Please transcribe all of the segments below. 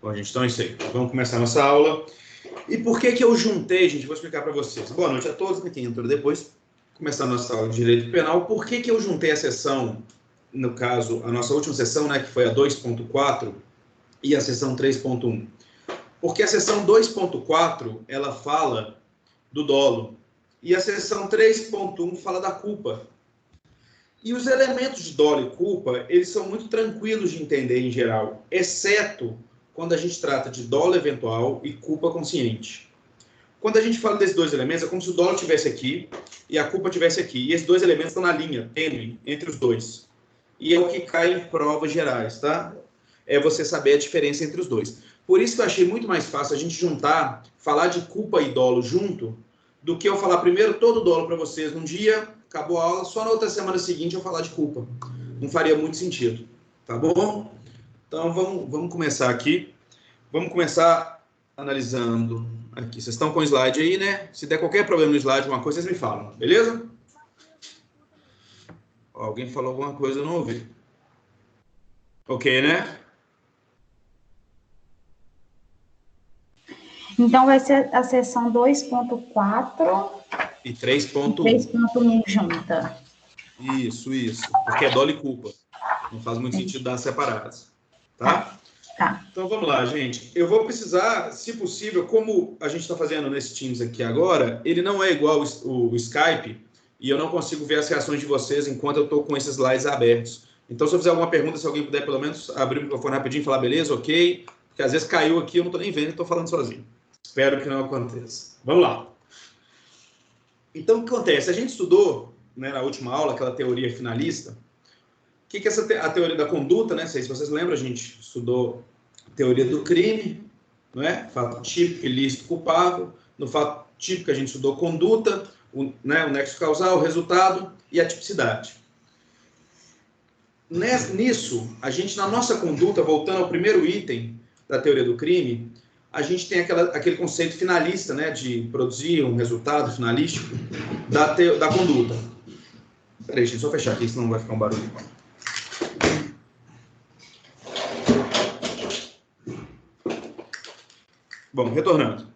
Bom, gente, então é isso aí. Vamos começar a nossa aula. E por que que eu juntei, gente? Vou explicar para vocês. Boa noite a todos, quem entrou depois. Começar a nossa aula de Direito Penal. Por que que eu juntei a sessão, no caso, a nossa última sessão, né, que foi a 2.4 e a sessão 3.1? Porque a sessão 2.4, ela fala do dolo. E a sessão 3.1 fala da culpa. E os elementos de dolo e culpa, eles são muito tranquilos de entender em geral, exceto quando a gente trata de dolo eventual e culpa consciente. Quando a gente fala desses dois elementos, é como se o dolo estivesse aqui e a culpa estivesse aqui. E esses dois elementos estão na linha tênue entre os dois. E é o que cai em provas gerais, tá? É você saber a diferença entre os dois. Por isso que eu achei muito mais fácil a gente juntar, falar de culpa e dolo junto, do que eu falar primeiro todo o dolo para vocês num dia, acabou a aula, só na outra semana seguinte eu falar de culpa. Não faria muito sentido, tá bom? Então vamos começar aqui. Vamos começar analisando aqui. Vocês estão com o slide aí, né? Se der qualquer problema no slide, alguma coisa, vocês me falam, beleza? Alguém falou alguma coisa, eu não ouvi. Ok, né? Então, vai ser a sessão 2.4 e 3.1. 3.1 junta. Isso. Porque é dolo e culpa. Não faz muito sentido dar separadas. Tá? Tá. Então, vamos lá, gente. Eu vou precisar, se possível, como a gente está fazendo nesse Teams aqui agora, ele não é igual o Skype, e eu não consigo ver as reações de vocês enquanto eu estou com esses slides abertos. Então, se eu fizer alguma pergunta, se alguém puder pelo menos abrir o microfone rapidinho e falar, beleza, ok, porque às vezes caiu aqui, eu não estou nem vendo, estou falando sozinho. Espero que não aconteça. Vamos lá. Então, o que acontece? A gente estudou, né, na última aula, aquela teoria finalista. O que é a teoria da conduta, né? Não sei se vocês lembram, a gente estudou a teoria do crime, não é? Fato típico, ilícito, culpável. No fato típico, a gente estudou conduta, o nexo causal, o resultado e a tipicidade. Nisso, a gente, na nossa conduta, voltando ao primeiro item da teoria do crime, a gente tem aquele conceito finalista, né, de produzir um resultado finalístico da conduta. Peraí, deixa eu só fechar aqui, senão vai ficar um barulho. Bom, retornando.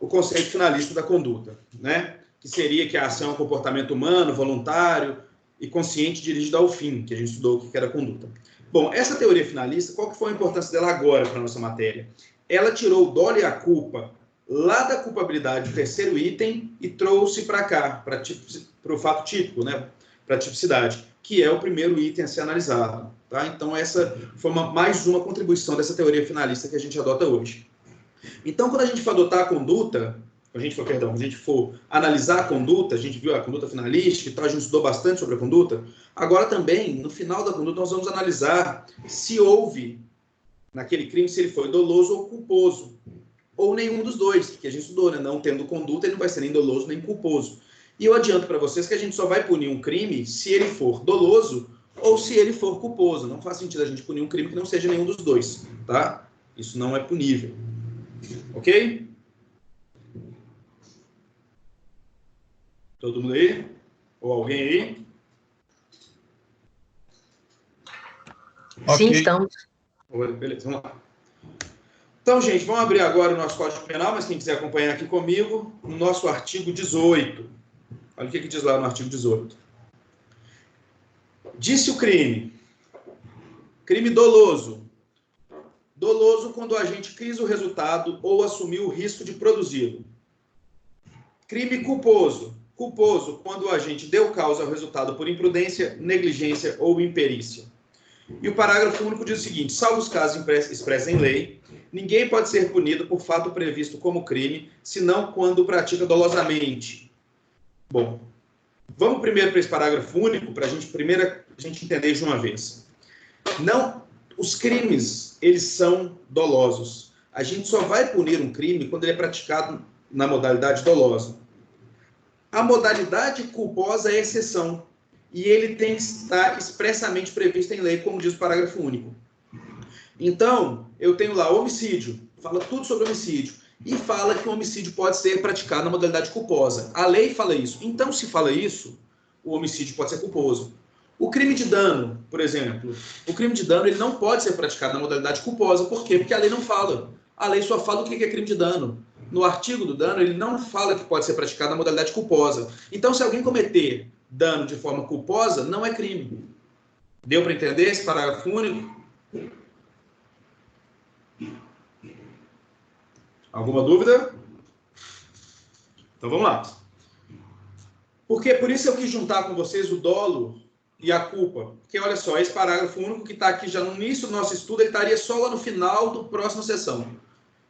O conceito finalista da conduta, né, que seria que a ação é um comportamento humano, voluntário e consciente dirigido ao fim, que a gente estudou o que era conduta. Bom, essa teoria finalista, qual que foi a importância dela agora para a nossa matéria? Ela tirou o dolo e a culpa lá da culpabilidade do terceiro item e trouxe para cá, para o fato típico, né? Para a tipicidade, que é o primeiro item a ser analisado. Tá? Então, essa foi mais uma contribuição dessa teoria finalista que a gente adota hoje. Então, quando a gente for adotar a conduta, a gente for analisar a conduta, a gente viu a conduta finalística e tal, a gente estudou bastante sobre a conduta. Agora também, no final da conduta, nós vamos analisar se houve, naquele crime, se ele foi doloso ou culposo. Ou nenhum dos dois, que a gente estudou, né? Não tendo conduta, ele não vai ser nem doloso nem culposo. E eu adianto para vocês que a gente só vai punir um crime se ele for doloso ou se ele for culposo. Não faz sentido a gente punir um crime que não seja nenhum dos dois, tá? Isso não é punível. Ok? Todo mundo aí? Ou alguém aí? Sim, Okay. estamos. Beleza, vamos lá. Então, gente, vamos abrir agora o nosso Código Penal, mas quem quiser acompanhar aqui comigo, no nosso artigo 18. Olha o que diz lá no artigo 18. Disse o crime. Crime doloso. Doloso quando o agente quis o resultado ou assumiu o risco de produzi-lo. Crime culposo. Culposo quando o agente deu causa ao resultado por imprudência, negligência ou imperícia. E o parágrafo único diz o seguinte: salvo os casos expressos em lei, ninguém pode ser punido por fato previsto como crime, senão quando pratica dolosamente. Bom, vamos primeiro para esse parágrafo único, para a gente entender de uma vez. Não, os crimes, eles são dolosos. A gente só vai punir um crime quando ele é praticado na modalidade dolosa. A modalidade culposa é exceção. E ele tem que estar expressamente previsto em lei, como diz o parágrafo único. Então, eu tenho lá homicídio, fala tudo sobre homicídio, e fala que o homicídio pode ser praticado na modalidade culposa. A lei fala isso. Então, se fala isso, o homicídio pode ser culposo. O crime de dano, por exemplo, o crime de dano ele não pode ser praticado na modalidade culposa. Por quê? Porque a lei não fala. A lei só fala o que é crime de dano. No artigo do dano, ele não fala que pode ser praticado na modalidade culposa. Então, se alguém cometer dano de forma culposa, não é crime. Deu para entender esse parágrafo único? Alguma dúvida? Então, vamos lá. Por isso eu quis juntar com vocês o dolo e a culpa. Porque, olha só, esse parágrafo único que está aqui já no início do nosso estudo, ele estaria só lá no final do próximo sessão.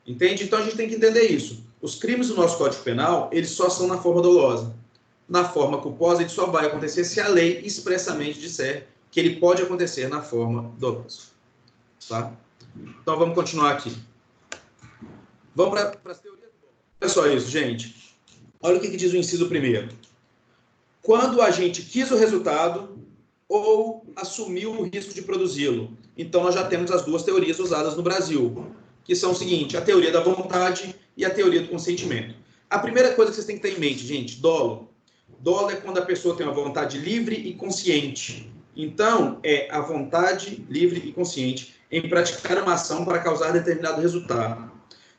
Entende? Então, a gente tem que entender isso. Os crimes do nosso Código Penal, eles só são na forma dolosa. Na forma culposa, ele só vai acontecer se a lei expressamente disser que ele pode acontecer na forma dolosa. Tá? Então, vamos continuar aqui. Vamos para as teorias do dolo. Olha só isso, gente. Olha o que diz o inciso primeiro. Quando o agente quis o resultado ou assumiu o risco de produzi-lo. Então, nós já temos as duas teorias usadas no Brasil, que são o seguinte, a teoria da vontade e a teoria do consentimento. A primeira coisa que vocês têm que ter em mente, gente, dolo. Dolo é quando a pessoa tem uma vontade livre e consciente. Então, é a vontade livre e consciente em praticar uma ação para causar determinado resultado.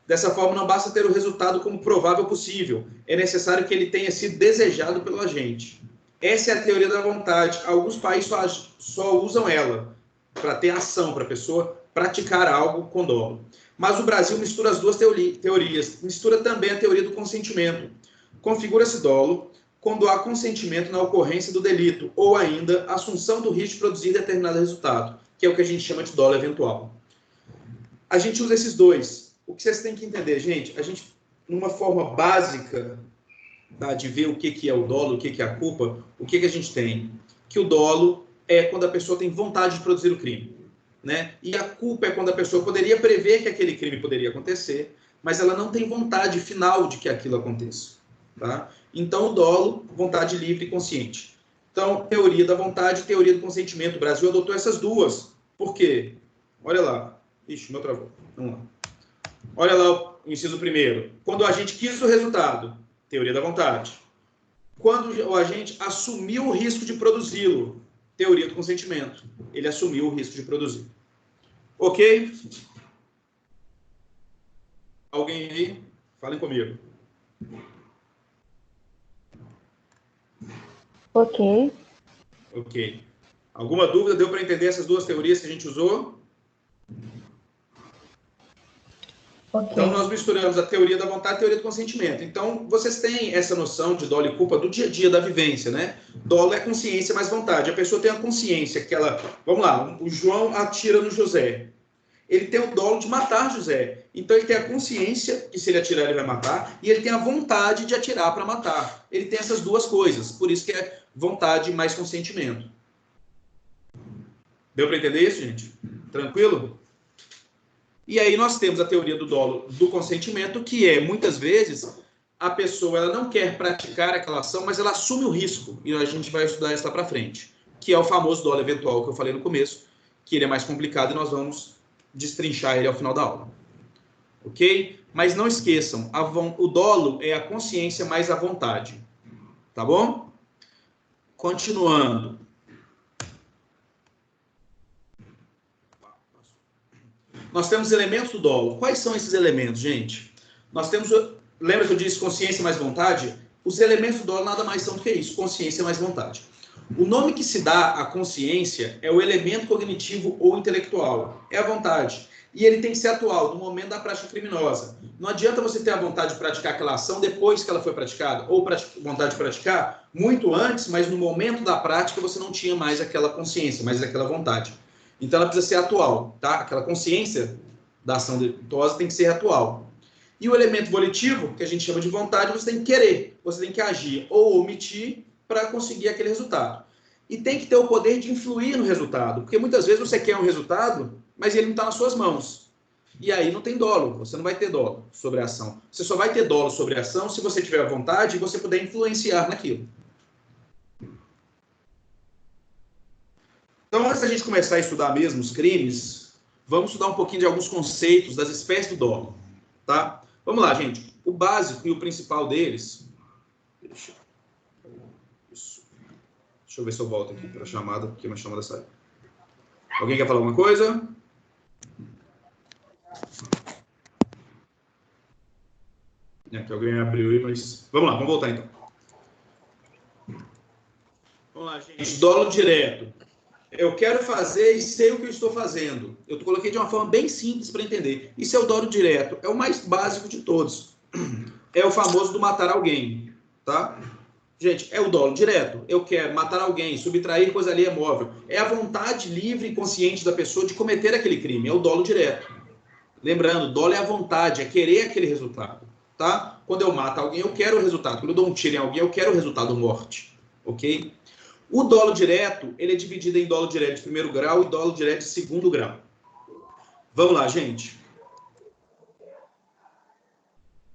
Dessa forma, não basta ter o resultado como provável possível. É necessário que ele tenha sido desejado pelo agente. Essa é a teoria da vontade. Alguns países só usam ela para ter ação, para a pessoa praticar algo com dolo. Mas o Brasil mistura as duas teorias. Mistura também a teoria do consentimento. Configura-se dolo quando há consentimento na ocorrência do delito, ou ainda assunção do risco de produzir determinado resultado, que é o que a gente chama de dolo eventual. A gente usa esses dois. O que vocês têm que entender, gente, a gente, numa forma básica, tá, de ver o que é o dolo, o que é a culpa, o que a gente tem? Que o dolo é quando a pessoa tem vontade de produzir o crime, né? E a culpa é quando a pessoa poderia prever que aquele crime poderia acontecer, mas ela não tem vontade final de que aquilo aconteça, tá? Então, o dolo, vontade livre e consciente. Então, teoria da vontade e teoria do consentimento. O Brasil adotou essas duas. Por quê? Olha lá. Ixi, meu travou. Vamos lá. Olha lá o inciso primeiro. Quando o agente quis o resultado, teoria da vontade. Quando o agente assumiu o risco de produzi-lo, teoria do consentimento. Ele assumiu o risco de produzir. Ok? Alguém aí? Falem comigo. Ok. Ok. Alguma dúvida? Deu para entender essas duas teorias que a gente usou? Ok. Então, nós misturamos a teoria da vontade e a teoria do consentimento. Então, vocês têm essa noção de dolo e culpa do dia a dia, da vivência, né? Dolo é consciência mais vontade. A pessoa tem a consciência que ela... Vamos lá, o João atira no José. Ele tem o dolo de matar José. Então, ele tem a consciência que se ele atirar, ele vai matar. E ele tem a vontade de atirar para matar. Ele tem essas duas coisas. Por isso que é vontade mais consentimento. Deu para entender isso, gente? Tranquilo? E aí nós temos a teoria do dolo do consentimento, que é, muitas vezes, a pessoa ela não quer praticar aquela ação, mas ela assume o risco. E a gente vai estudar isso lá para frente. Que é o famoso dolo eventual que eu falei no começo, que ele é mais complicado e nós vamos destrinchar ele ao final da aula. Ok? Mas não esqueçam, o dolo é a consciência mais a vontade. Tá bom? Continuando. Nós temos elementos do dolo. Quais são esses elementos, gente? Nós temos, lembra que eu disse consciência mais vontade? Os elementos do dolo nada mais são do que isso, consciência mais vontade. O nome que se dá à consciência é o elemento cognitivo ou intelectual, é a vontade. E ele tem que ser atual, no momento da prática criminosa. Não adianta você ter a vontade de praticar aquela ação depois que ela foi praticada, ou vontade de praticar muito antes, mas no momento da prática você não tinha mais aquela consciência, mais aquela vontade. Então, ela precisa ser atual, tá? Aquela consciência da ação delituosa tem que ser atual. E o elemento volitivo, que a gente chama de vontade, você tem que querer, você tem que agir ou omitir para conseguir aquele resultado. E tem que ter o poder de influir no resultado, porque muitas vezes você quer um resultado, mas ele não está nas suas mãos. E aí não tem dolo, você não vai ter dolo sobre a ação. Você só vai ter dolo sobre a ação se você tiver a vontade e você puder influenciar naquilo. Então, antes da gente começar a estudar mesmo os crimes, vamos estudar um pouquinho de alguns conceitos das espécies do dolo, tá? Vamos lá, gente. O básico e o principal deles... Deixa Deixa eu ver se eu volto aqui para a chamada, porque uma chamada saiu. Alguém quer falar alguma coisa? Que alguém abriu aí, mas... Vamos lá, vamos voltar então. Vamos lá, gente. Dolo direto. Eu quero fazer e sei o que eu estou fazendo. Eu coloquei de uma forma bem simples para entender. Isso é o dolo direto. É o mais básico de todos. É o famoso do matar alguém, tá? Gente, é o dolo direto. Eu quero matar alguém, subtrair coisa alheia móvel. É a vontade livre e consciente da pessoa de cometer aquele crime. É o dolo direto. Lembrando, dolo é a vontade, é querer aquele resultado, tá? Quando eu mato alguém, eu quero o resultado. Quando eu dou um tiro em alguém, eu quero o resultado morte, ok? O dolo direto, ele é dividido em dolo direto de primeiro grau e dolo direto de segundo grau. Vamos lá, gente.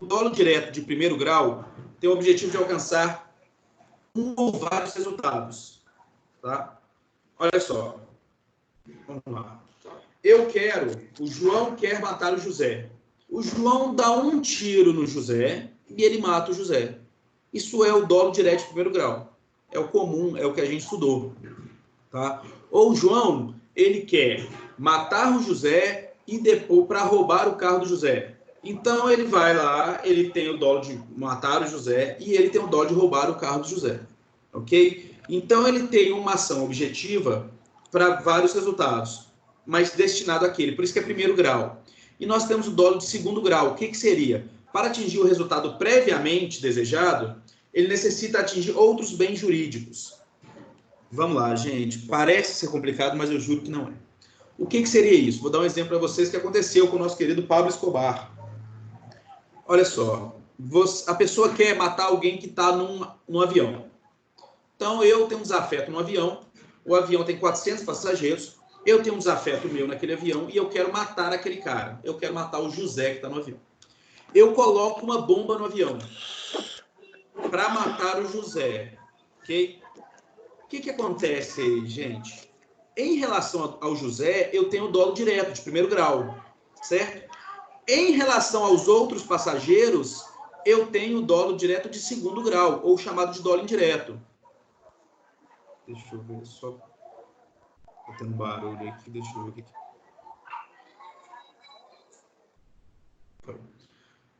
O dolo direto de primeiro grau tem o objetivo de alcançar um ou vários resultados, tá? Olha só. Vamos lá. O João quer matar o José. O João dá um tiro no José e ele mata o José. Isso é o dolo direto de primeiro grau. É o comum, é o que a gente estudou, tá? Ou o João, ele quer matar o José e depois para roubar o carro do José. Então ele vai lá, ele tem o dolo de matar o José e ele tem o dolo de roubar o carro do José, ok? Então ele tem uma ação objetiva para vários resultados, mas destinado àquele, por isso que é primeiro grau. E nós temos o dolo de segundo grau. O que seria? Para atingir o resultado previamente desejado, ele necessita atingir outros bens jurídicos. Vamos lá, gente. Parece ser complicado, mas eu juro que não é. O que seria isso? Vou dar um exemplo para vocês que aconteceu com o nosso querido Pablo Escobar. Olha só, a pessoa quer matar alguém que está num avião. Então, eu tenho um desafeto no avião, o avião tem 400 passageiros, eu tenho um desafeto meu naquele avião e eu quero matar aquele cara. Eu quero matar o José que está no avião. Eu coloco uma bomba no avião para matar o José, ok? O que acontece aí, gente? Em relação ao José, eu tenho dolo direto, de primeiro grau, certo? Em relação aos outros passageiros, eu tenho dolo direto de segundo grau, ou chamado de dolo indireto. Deixa eu ver só. Tá tendo barulho aqui, deixa eu ver o que.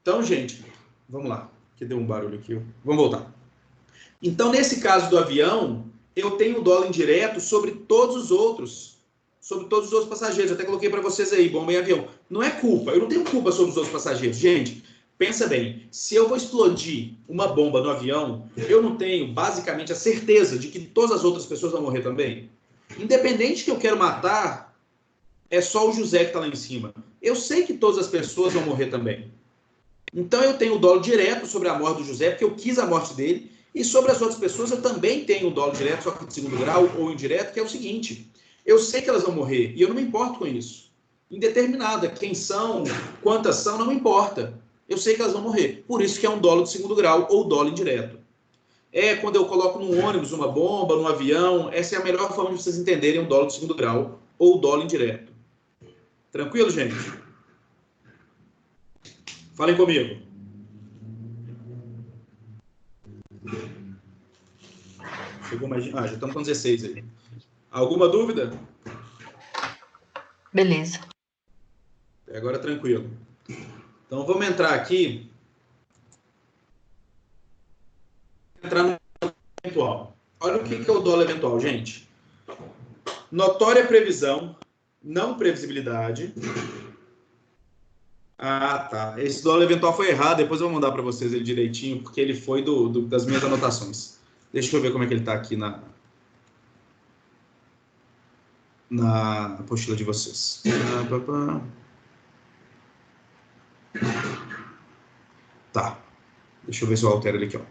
Então, gente, vamos lá. Que deu um barulho aqui. Vamos voltar. Então, nesse caso do avião, eu tenho dolo indireto sobre todos os outros passageiros. Eu até coloquei para vocês aí, bomba em avião. Não é culpa, eu não tenho culpa sobre os outros passageiros. Gente, pensa bem, se eu vou explodir uma bomba no avião, eu não tenho, basicamente, a certeza de que todas as outras pessoas vão morrer também? Independente que eu quero matar, é só o José que está lá em cima. Eu sei que todas as pessoas vão morrer também. Então, eu tenho o dolo direto sobre a morte do José, porque eu quis a morte dele, e sobre as outras pessoas eu também tenho o dolo direto, só que de segundo grau ou indireto, que é o seguinte: eu sei que elas vão morrer e eu não me importo com isso. Indeterminada, quem são, quantas são, não me importa. Eu sei que elas vão morrer. Por isso que é um dolo de segundo grau ou dolo indireto. É quando eu coloco num ônibus uma bomba, num avião, essa é a melhor forma de vocês entenderem um dolo de segundo grau ou dolo indireto. Tranquilo, gente? Falem comigo. Chegou mais... já estamos com 16 aí. Alguma dúvida? Beleza. Agora tranquilo. Então vamos entrar aqui. Entrar no eventual. Olha o que é o dolo eventual, gente. Notória previsão, não previsibilidade. Ah, tá. Esse dolo eventual foi errado. Depois eu vou mandar para vocês ele direitinho, porque ele foi das minhas anotações. Deixa eu ver como é que ele está aqui na apostila de vocês. Tá. Deixa eu ver se eu altero ele aqui, ó.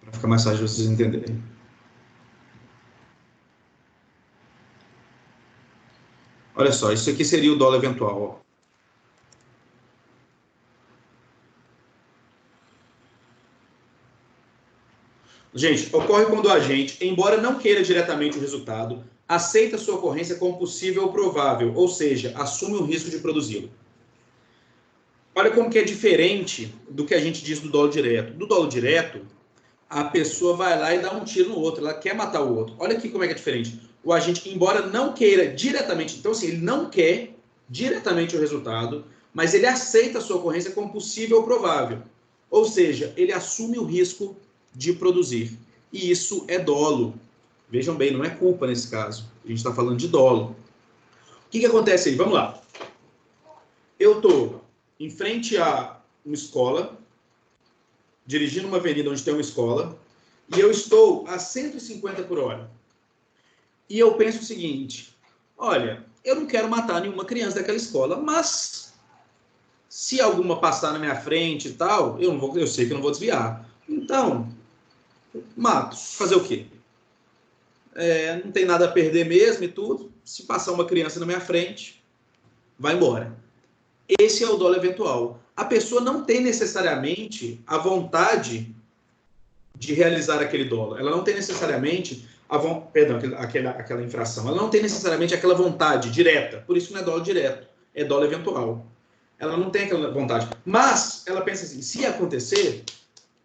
Para ficar mais fácil de vocês entenderem. Olha só, isso aqui seria o dolo eventual, ó. Gente, ocorre quando o agente, embora não queira diretamente o resultado, aceita sua ocorrência como possível ou provável, ou seja, assume o risco de produzi-lo. Olha como que é diferente do que a gente diz do dolo direto. Do dolo direto, a pessoa vai lá e dá um tiro no outro, ela quer matar o outro. Olha aqui como é que é diferente. O agente, embora não queira diretamente, então assim, ele não quer diretamente o resultado, mas ele aceita a sua ocorrência como possível ou provável. Ou seja, ele assume o risco de produzir. E isso é dolo. Vejam bem, não é culpa nesse caso. A gente está falando de dolo. O que acontece aí? Vamos lá. Eu estou em frente a uma escola, dirigindo uma avenida onde tem uma escola, e eu estou a 150 por hora. E eu penso o seguinte, olha, eu não quero matar nenhuma criança daquela escola, mas se alguma passar na minha frente e tal, eu sei que eu não vou desviar. Então, mato. Fazer o quê? Não tem nada a perder mesmo e tudo. Se passar uma criança na minha frente, vai embora. Esse é o dolo eventual. A pessoa não tem necessariamente a vontade de realizar aquele dolo. Ela não tem necessariamente aquela infração. Ela não tem necessariamente aquela vontade direta. Por isso não é dolo direto, é dolo eventual. Ela não tem aquela vontade. Mas ela pensa assim, se acontecer,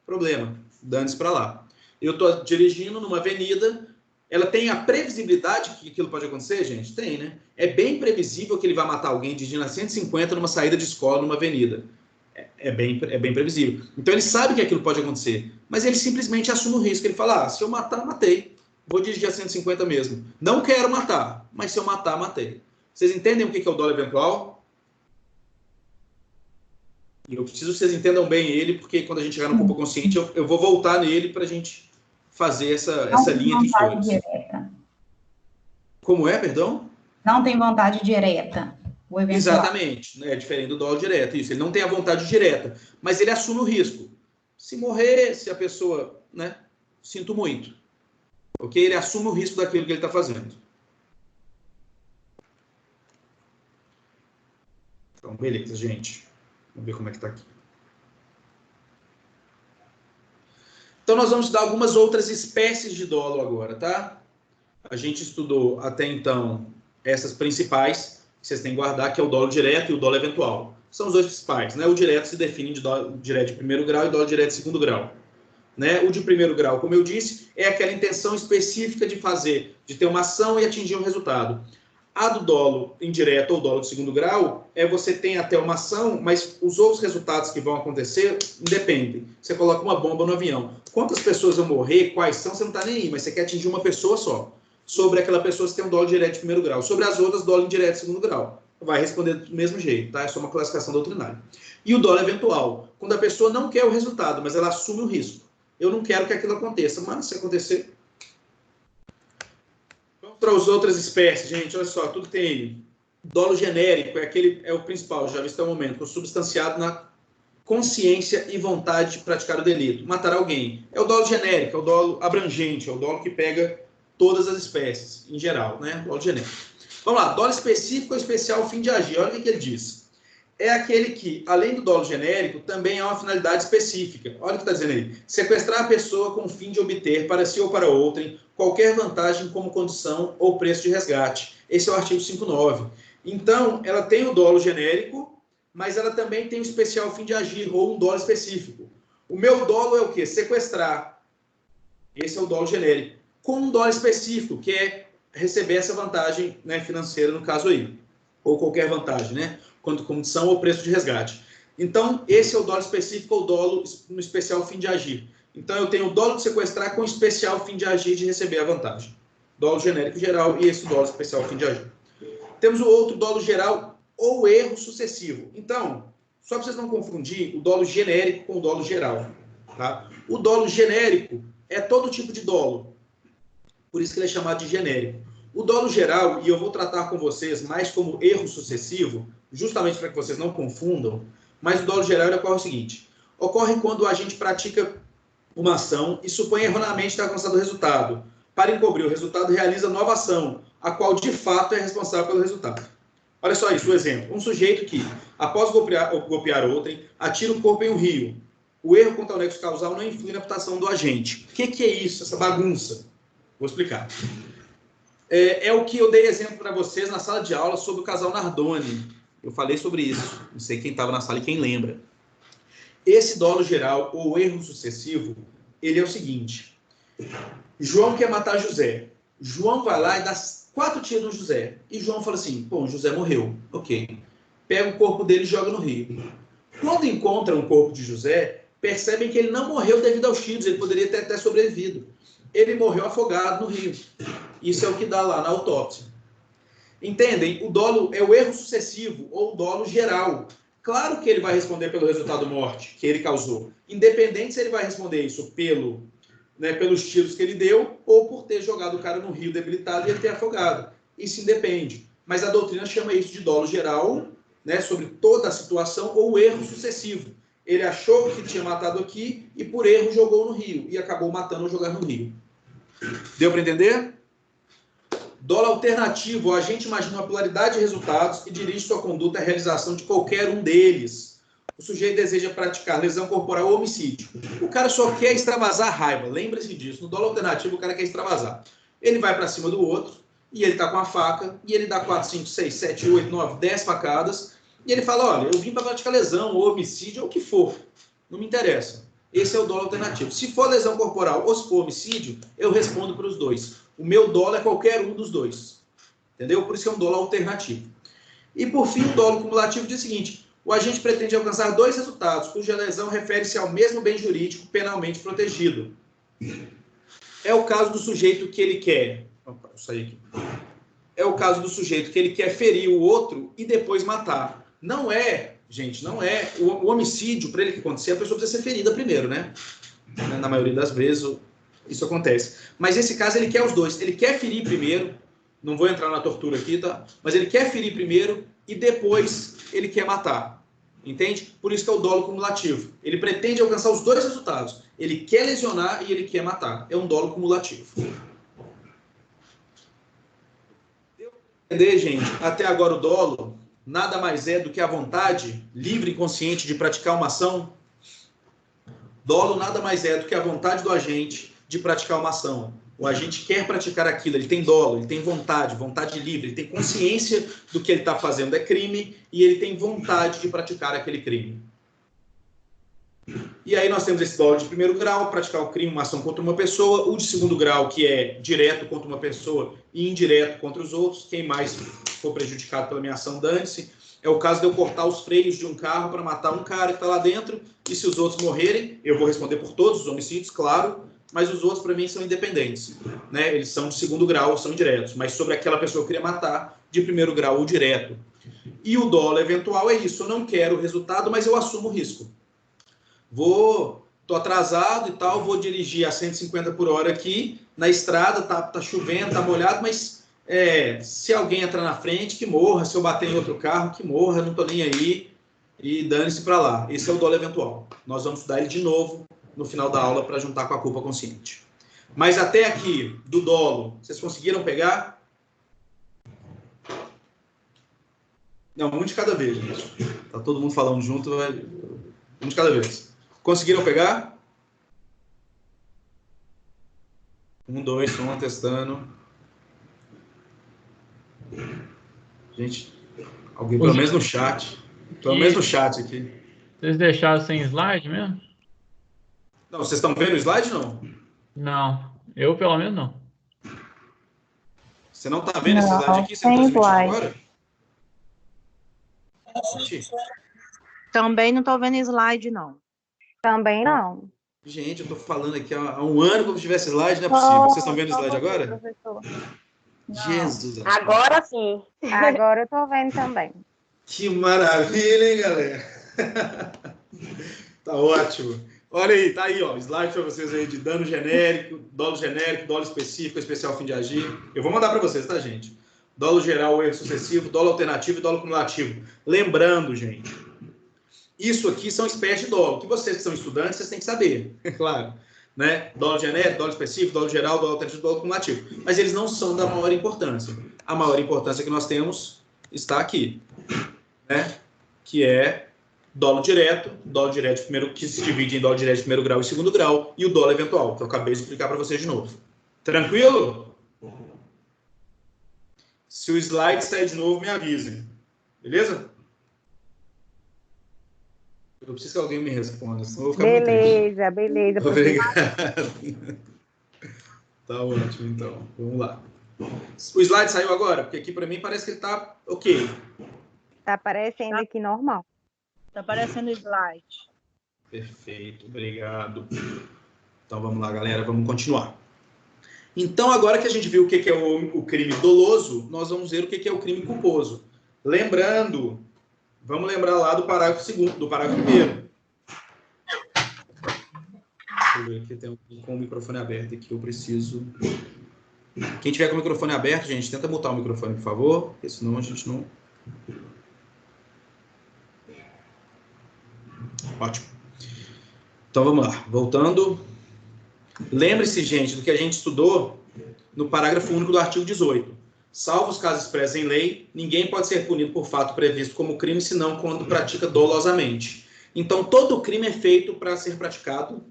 problema, dane-se para lá. Eu estou dirigindo numa avenida, ela tem a previsibilidade que aquilo pode acontecer, gente? Tem, né? É bem previsível que ele vai matar alguém dirigindo a 150 numa saída de escola, numa avenida. É bem previsível. Então ele sabe que aquilo pode acontecer, mas ele simplesmente assume o risco. Ele fala, se eu matar, matei. Vou dirigir a 150 mesmo. Não quero matar, mas se eu matar, matei. Vocês entendem o que é o dolo eventual? E eu preciso que vocês entendam bem ele, porque quando a gente chegar no corpo consciente, eu vou voltar nele para a gente fazer essa linha entre os dois. Direta. Como é, perdão? Não tem vontade direta. O eventual. Exatamente, né? É diferente do dolo direto. Isso, ele não tem a vontade direta, mas ele assume o risco. Se morrer, se a pessoa, né? Sinto muito. Ok? Ele assume o risco daquilo que ele está fazendo. Então, beleza, gente. Vamos ver como é que está aqui. Então, nós vamos estudar algumas outras espécies de dolo agora, tá? A gente estudou até então essas principais, que vocês têm que guardar, que é o dolo direto e o dolo eventual. São os dois principais, né? O direto se define de dolo direto de primeiro grau e dolo direto de segundo grau. Né? O de primeiro grau, como eu disse, é aquela intenção específica de fazer, de ter uma ação e atingir um resultado. A do dolo indireto ou dolo de segundo grau é você tem até uma ação, mas os outros resultados que vão acontecer independem. Você coloca uma bomba no avião. Quantas pessoas vão morrer, quais são, você não está nem aí, mas você quer atingir uma pessoa só. Sobre aquela pessoa, você tem um dolo direto de primeiro grau. Sobre as outras, dolo indireto de segundo grau. Vai responder do mesmo jeito, tá? É só uma classificação doutrinária. E o dolo eventual, quando a pessoa não quer o resultado, mas ela assume o risco. Eu não quero que aquilo aconteça, mas se acontecer... Vamos para as outras espécies, gente. Olha só, tudo tem dolo genérico, é o principal, já visto até o momento, substanciado na consciência e vontade de praticar o delito. Matar alguém. É o dolo genérico, é o dolo abrangente, é o dolo que pega todas as espécies, em geral, né? Dolo genérico. Vamos lá, dolo específico ou especial fim de agir. Olha o que ele diz. É aquele que, além do dolo genérico, também há uma finalidade específica. Olha o que está dizendo aí. Sequestrar a pessoa com o fim de obter, para si ou para outrem, qualquer vantagem como condição ou preço de resgate. Esse é o artigo 5.9. Então, ela tem o dolo genérico, mas ela também tem o especial fim de agir, ou um dolo específico. O meu dolo é o quê? Sequestrar. Esse é o dolo genérico. Com um dolo específico, que é receber essa vantagem, né, financeira, no caso aí. Ou qualquer vantagem, né? Quanto condição ou preço de resgate. Então, esse é o dolo específico ou dolo no especial fim de agir. Então, eu tenho o dolo de sequestrar com especial fim de agir de receber a vantagem. Dolo genérico geral e esse dolo especial fim de agir. Temos o outro dolo geral ou erro sucessivo. Então, só para vocês não confundir o dolo genérico com o dolo geral. Tá? O dolo genérico é todo tipo de dolo. Por isso que ele é chamado de genérico. O dolo geral, e eu vou tratar com vocês mais como erro sucessivo, justamente para que vocês não confundam, mas o dolo geral ocorre o seguinte. Ocorre quando o agente pratica uma ação e supõe erroneamente ter alcançado o resultado. Para encobrir o resultado, realiza nova ação, a qual de fato é responsável pelo resultado. Olha só isso, o exemplo. Um sujeito que, após golpear outrem, atira o corpo em um rio. O erro contra o nexo causal não influi na reputação do agente. O que é isso, essa bagunça? Vou explicar. É o que eu dei exemplo para vocês na sala de aula sobre o casal Nardoni. Eu falei sobre isso. Não sei quem estava na sala e quem lembra. Esse dolo geral ou erro sucessivo ele é o seguinte. João quer matar José. João vai lá e dá 4 tiros no José. E João fala assim, pô, José morreu. Ok. Pega o corpo dele e joga no rio. Quando encontram o corpo de José, percebem que ele não morreu devido aos tiros, ele poderia ter até sobrevivido. Ele morreu afogado no rio. Isso é o que dá lá na autópsia. Entendem? O dolo é o erro sucessivo ou o dolo geral. Claro que ele vai responder pelo resultado morte que ele causou. Independente se ele vai responder isso pelos tiros que ele deu ou por ter jogado o cara no rio debilitado e ele ter afogado. Isso independe. Mas a doutrina chama isso de dolo geral, né, sobre toda a situação, ou erro sucessivo. Ele achou que tinha matado aqui e por erro jogou no rio e acabou matando ao jogar no rio. Deu para entender? Dolo alternativo, o agente imagina uma pluralidade de resultados e dirige sua conduta à realização de qualquer um deles. O sujeito deseja praticar lesão corporal ou homicídio. O cara só quer extravasar a raiva. Lembre-se disso. No dolo alternativo, o cara quer extravasar. Ele vai para cima do outro e ele tá com a faca e ele dá 4, 5, 6, 7, 8, 9, 10 facadas e ele fala, olha, eu vim para praticar lesão ou homicídio ou o que for. Não me interessa. Esse é o dolo alternativo. Se for lesão corporal ou se for homicídio, eu respondo para os dois. O meu dolo é qualquer um dos dois. Entendeu? Por isso que é um dolo alternativo. E por fim, o dolo cumulativo diz o seguinte: o agente pretende alcançar 2 resultados, cuja lesão refere-se ao mesmo bem jurídico penalmente protegido. É o caso do sujeito que ele quer... Opa, eu saí aqui. É o caso do sujeito que ele quer ferir o outro e depois matar. Não é, gente, não é. O homicídio, para ele acontecer, a pessoa precisa ser ferida primeiro, né? Na maioria das vezes, isso acontece. Mas nesse caso, ele quer os dois. Ele quer ferir primeiro, não vou entrar na tortura aqui, tá? Mas ele quer ferir primeiro e depois ele quer matar. Entende? Por isso que é o dolo cumulativo. Ele pretende alcançar os 2 resultados. Ele quer lesionar e ele quer matar. É um dolo cumulativo. Entender, gente? Até agora o dolo nada mais é do que a vontade livre e consciente de praticar uma ação. Dolo nada mais é do que a vontade do agente de praticar uma ação. O agente quer praticar aquilo, ele tem dolo, ele tem vontade, vontade livre, ele tem consciência do que ele está fazendo é crime e ele tem vontade de praticar aquele crime. E aí nós temos esse dolo de primeiro grau, praticar o crime, uma ação contra uma pessoa, o de segundo grau, que é direto contra uma pessoa e indireto contra os outros, quem mais for prejudicado pela minha ação, dane-se. É o caso de eu cortar os freios de um carro para matar um cara que está lá dentro, e se os outros morrerem, eu vou responder por todos os homicídios, claro, mas os outros, para mim, são independentes. Né? Eles são de segundo grau, são indiretos, mas sobre aquela pessoa que eu queria matar, de primeiro grau ou direto. E o dolo eventual é isso, eu não quero o resultado, mas eu assumo o risco. Tô atrasado e tal, vou dirigir a 150 por hora aqui, na estrada, tá chovendo, tá molhado, mas se alguém entrar na frente, que morra, se eu bater em outro carro, que morra, não tô nem aí, e dane-se para lá. Esse é o dolo eventual. Nós vamos estudar ele de novo no final da aula para juntar com a culpa consciente. Mas até aqui, do dolo, vocês conseguiram pegar? Não, um de cada vez, gente. Tá todo mundo falando junto, um de cada vez. Conseguiram pegar? 1, 2, 1, testando. Gente, alguém, pelo menos no chat. Pelo menos no chat aqui. Vocês deixaram sem slide mesmo? Não, vocês estão vendo o slide, não? Não. Eu, pelo menos, não. Você não está vendo esse slide aqui? Você não está transmitindo agora? Também não estou vendo slide, não. Também não. Gente, eu estou falando aqui há um ano como se tivesse slide, não é possível. Vocês estão vendo o slide agora? Jesus. Agora sim. Agora eu estou vendo também. Que maravilha, hein, galera? Tá ótimo. Olha aí, tá aí, ó, slide para vocês aí de dano genérico, dolo específico, especial fim de agir. Eu vou mandar para vocês, tá, gente? Dolo geral, erro sucessivo, dolo alternativo e dolo cumulativo. Lembrando, gente, isso aqui são espécies de dolo, que vocês que são estudantes, vocês têm que saber, é claro. Né? Dolo genérico, dolo específico, dolo geral, dolo alternativo, dolo cumulativo. Mas eles não são da maior importância. A maior importância que nós temos está aqui, né? Que é dolo direto primeiro, que se divide em dolo direto de primeiro grau e segundo grau, e o dolo eventual, que eu acabei de explicar para vocês de novo. Tranquilo? Se o slide sair de novo, me avisem. Beleza? Eu preciso que alguém me responda, senão eu vou ficar muito Beleza, beleza. triste. Obrigado. Tá ótimo, então. Vamos lá. O slide saiu agora? Porque aqui para mim parece que ele tá ok. Tá aparecendo aqui normal. Tá aparecendo o slide. Perfeito, obrigado. Então vamos lá, galera, vamos continuar. Então, agora que a gente viu o que é o crime doloso, nós vamos ver o que é o crime culposo. Lembrando, vamos lembrar lá do parágrafo 2º, do parágrafo 1º. Deixa eu ver aqui, tem alguém com o microfone aberto aqui, eu preciso... Quem tiver com o microfone aberto, gente, tenta mutar o microfone, por favor, porque senão a gente não... Ótimo. Então, vamos lá. Voltando. Lembre-se, gente, do que a gente estudou no parágrafo único do artigo 18. Salvo os casos expressos em lei, ninguém pode ser punido por fato previsto como crime, senão quando pratica dolosamente. Então, todo crime é feito para ser praticado.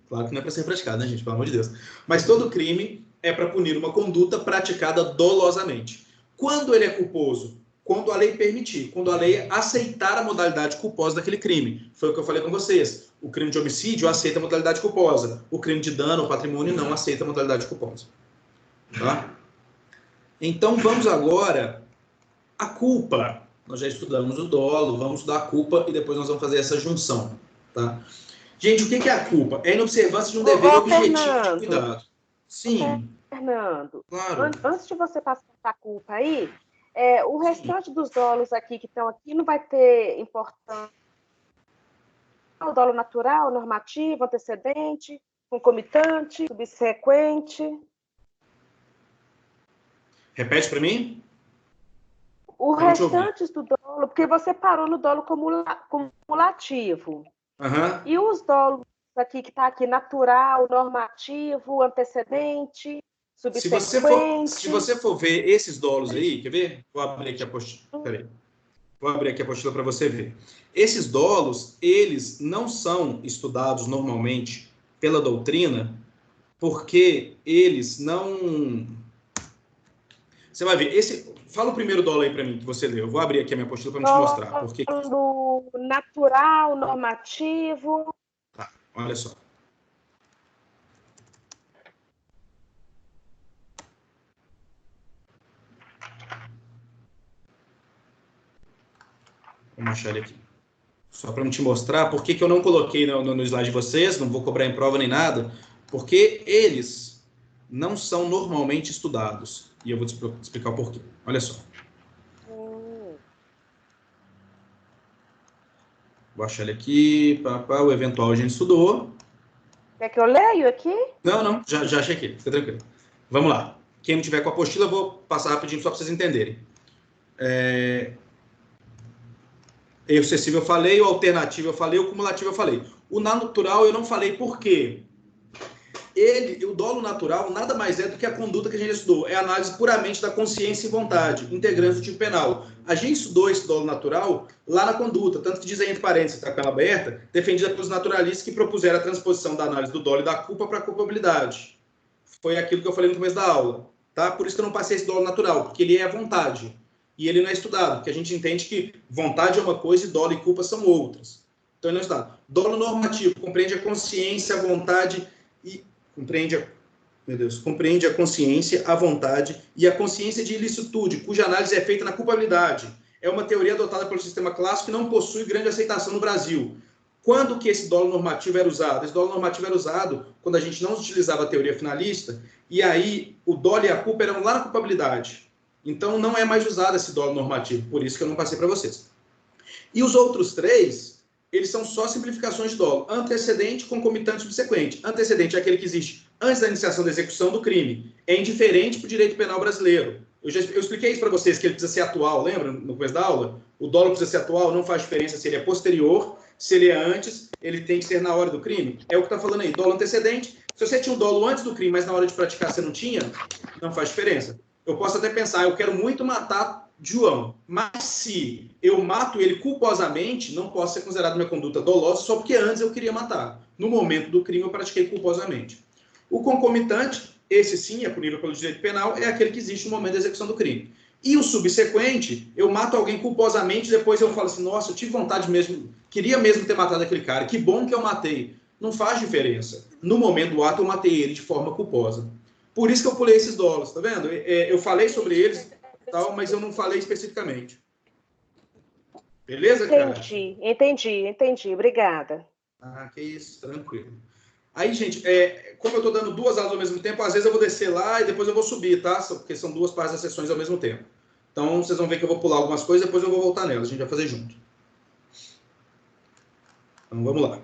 Claro que não é para ser praticado, né, gente? Pelo amor de Deus. Mas todo crime é para punir uma conduta praticada dolosamente. Quando ele é culposo? Quando a lei permitir, quando a lei aceitar a modalidade culposa daquele crime. Foi o que eu falei com vocês. O crime de homicídio aceita a modalidade culposa. O crime de dano ao patrimônio não aceita a modalidade culposa. Tá? Então, vamos agora à culpa. Nós já estudamos o dolo, vamos estudar a culpa e depois nós vamos fazer essa junção. Tá? Gente, o que é a culpa? É a inobservância de um dever objetivo de cuidado. Sim. Fernando, Claro. antes de você passar a culpa aí, o restante dos dolos aqui que estão aqui não vai ter importância. O dolo natural, normativo, antecedente, concomitante, subsequente. Repete para mim? O restante do dolo, porque você parou no dolo cumulativo. Uhum. E os dolos aqui que está aqui, natural, normativo, antecedente, subsequente. Se você for ver esses dolos aí, quer ver? Vou abrir aqui a apostila. Peraí. Vou abrir aqui a apostila para você ver. Esses dolos, eles não são estudados normalmente pela doutrina, porque eles não... Você vai ver. Fala o primeiro dolo aí para mim que você leu. Eu vou abrir aqui a minha apostila para te mostrar. Porque... Natural, normativo. Tá, olha só. Vamos achar ele aqui. Só para te mostrar por que eu não coloquei no slide de vocês, não vou cobrar em prova nem nada, porque eles não são normalmente estudados. E eu vou te explicar o porquê. Olha só. Vou achar ele aqui. O eventual a gente estudou. Quer que eu leio aqui? Não. Já achei aqui. Fica tranquilo. Vamos lá. Quem não tiver com a apostila, eu vou passar rapidinho só para vocês entenderem. O excessivo eu falei, o alternativo eu falei, o cumulativo eu falei. O natural eu não falei por quê? O dolo natural nada mais é do que a conduta que a gente estudou. É a análise puramente da consciência e vontade, integrantes do tipo penal. A gente estudou esse dolo natural lá na conduta, tanto que diz aí entre parênteses, tá com ela aberta, defendida pelos naturalistas que propuseram a transposição da análise do dolo e da culpa para a culpabilidade. Foi aquilo que eu falei no começo da aula. Tá? Por isso que eu não passei esse dolo natural, porque ele é a vontade. E ele não é estudado, porque a gente entende que vontade é uma coisa e dolo e culpa são outras. Então ele não é estudado. Dolo normativo compreende a consciência, a vontade e compreende a consciência, a vontade e a consciência de ilicitude, cuja análise é feita na culpabilidade. É uma teoria adotada pelo sistema clássico que não possui grande aceitação no Brasil. Quando que esse dolo normativo era usado? Esse dolo normativo era usado quando a gente não utilizava a teoria finalista, e aí o dolo e a culpa eram lá na culpabilidade. Então não é mais usado esse dolo normativo, por isso que eu não passei para vocês. E os outros três... eles são só simplificações de dolo. Antecedente, concomitante e subsequente. Antecedente é aquele que existe antes da iniciação da execução do crime. É indiferente para o direito penal brasileiro. Eu expliquei isso para vocês, que ele precisa ser atual, lembra? No começo da aula? O dolo precisa ser atual, não faz diferença se ele é posterior, se ele é antes, ele tem que ser na hora do crime. É o que está falando aí. Dolo antecedente. Se você tinha um dolo antes do crime, mas na hora de praticar você não tinha, não faz diferença. Eu posso até pensar, eu quero muito matar João, mas se eu mato ele culposamente, não posso ser considerado minha conduta dolosa só porque antes eu queria matar. No momento do crime eu pratiquei culposamente. O concomitante, esse sim é punível pelo direito penal, é aquele que existe no momento da execução do crime. E o subsequente, eu mato alguém culposamente, depois eu falo assim, nossa, eu tive vontade mesmo, queria mesmo ter matado aquele cara, que bom que eu matei. Não faz diferença. No momento do ato, eu matei ele de forma culposa. Por isso que eu pulei esses dólares, tá vendo? Eu falei sobre eles, tal, mas eu não falei especificamente. Beleza, cara? Entendi. Obrigada. Ah, que isso, tranquilo. Aí, gente, como eu estou dando duas aulas ao mesmo tempo, às vezes eu vou descer lá e depois eu vou subir, tá? Porque são duas partes das sessões ao mesmo tempo. Então, vocês vão ver que eu vou pular algumas coisas e depois eu vou voltar nelas. A gente vai fazer junto. Então, vamos lá.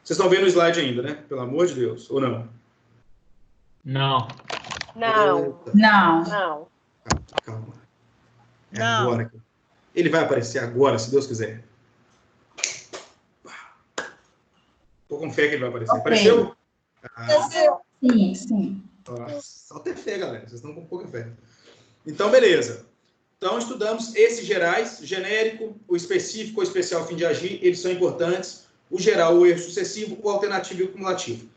Vocês estão vendo o slide ainda, né? Pelo amor de Deus. Ou não? Não. Não. Calma. É Não. agora. Ele vai aparecer agora, se Deus quiser. Tô com fé que ele vai aparecer. Ok. Apareceu? Sim. Só ter fé, galera. Vocês estão com pouca fé. Então, beleza. Então, estudamos esses gerais, genérico, o específico, o especial, fim de agir. Eles são importantes. O geral, o erro sucessivo, o alternativo e o cumulativo.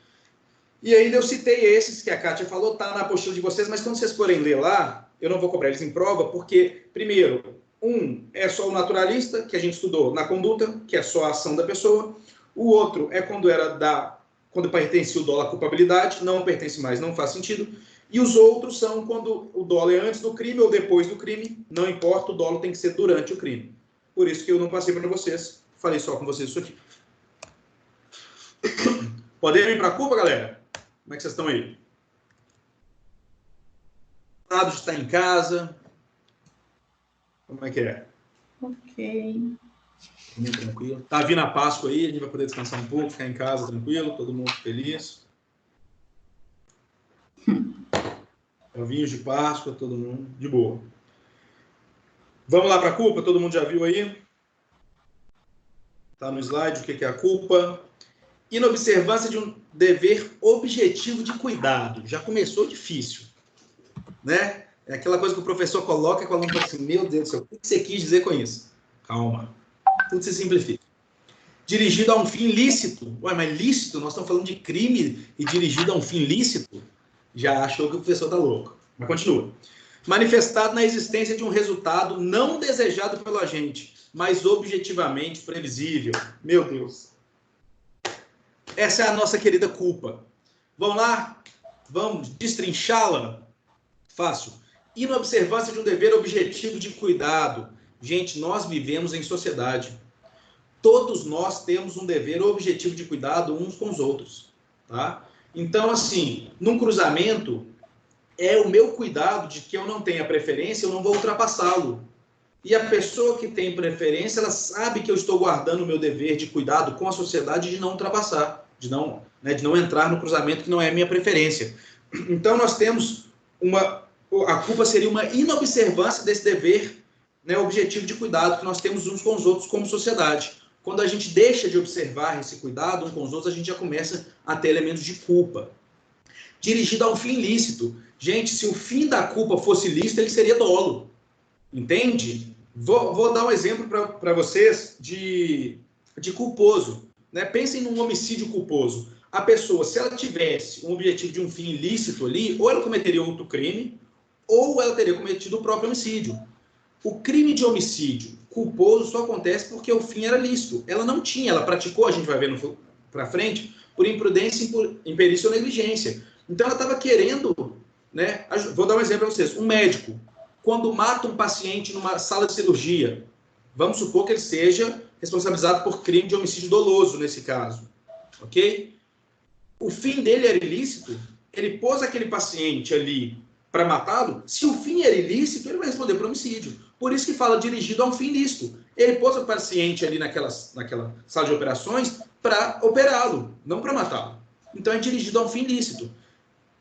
E ainda eu citei esses que a Kátia falou, tá na apostila de vocês, mas quando vocês forem ler lá, eu não vou cobrar eles em prova, porque, primeiro, um é só o naturalista, que a gente estudou na conduta, que é só a ação da pessoa. O outro é quando pertence o dolo à culpabilidade, não pertence mais, não faz sentido. E os outros são quando o dolo é antes do crime ou depois do crime, não importa, o dolo tem que ser durante o crime. Por isso que eu não passei para vocês, falei só com vocês isso aqui. Podem ir para a culpa, galera? Como é que vocês estão aí? De estar em casa? Como é que é? Ok. Muito tranquilo. Tá vindo a Páscoa aí, a gente vai poder descansar um pouco, ficar em casa tranquilo, todo mundo feliz. Ovinhos de Páscoa, todo mundo de boa. Vamos lá para a culpa? Todo mundo já viu aí? Tá no slide o que é a culpa. Inobservância de um dever objetivo de cuidado. Já começou difícil, né? É aquela coisa que o professor coloca e o aluno fala assim, meu Deus do céu, o que você quis dizer com isso? Calma. Tudo se simplifica. Dirigido a um fim lícito. Ué, mas lícito? Nós estamos falando de crime e dirigido a um fim lícito? Já achou que o professor está louco. Mas continua. Manifestado na existência de um resultado não desejado pelo agente, mas objetivamente previsível. Meu Deus. Essa é a nossa querida culpa. Vamos lá? Vamos destrinchá-la? Fácil. Inobservância de um dever objetivo de cuidado. Gente, nós vivemos em sociedade. Todos nós temos um dever objetivo de cuidado uns com os outros. Tá? Então, assim, num cruzamento, é o meu cuidado de que eu não tenha preferência, eu não vou ultrapassá-lo. E a pessoa que tem preferência, ela sabe que eu estou guardando o meu dever de cuidado com a sociedade de não ultrapassar, de não entrar no cruzamento que não é a minha preferência. Então, nós temos a culpa seria uma inobservância desse dever, né, objetivo de cuidado que nós temos uns com os outros como sociedade. Quando a gente deixa de observar esse cuidado uns com os outros, a gente já começa a ter elementos de culpa. Dirigido a um fim ilícito. Gente, se o fim da culpa fosse lícito, ele seria dolo. Entende? Vou dar um exemplo para vocês de culposo. Né? Pensem num homicídio culposo. A pessoa, se ela tivesse um objetivo de um fim ilícito ali, ou ela cometeria outro crime, ou ela teria cometido o próprio homicídio. O crime de homicídio culposo só acontece porque o fim era lícito. Ela não tinha, ela praticou, a gente vai ver para frente, por imprudência, imperícia ou negligência. Então ela estava querendo, né? Vou dar um exemplo para vocês. Um médico, quando mata um paciente numa sala de cirurgia, vamos supor que ele seja responsabilizado por crime de homicídio doloso nesse caso, ok? O fim dele era ilícito, ele pôs aquele paciente ali para matá-lo. Se o fim era ilícito, ele vai responder por homicídio. Por isso que fala dirigido a um fim lícito. Ele pôs o paciente ali naquela sala de operações para operá-lo, não para matá-lo. Então é dirigido a um fim lícito.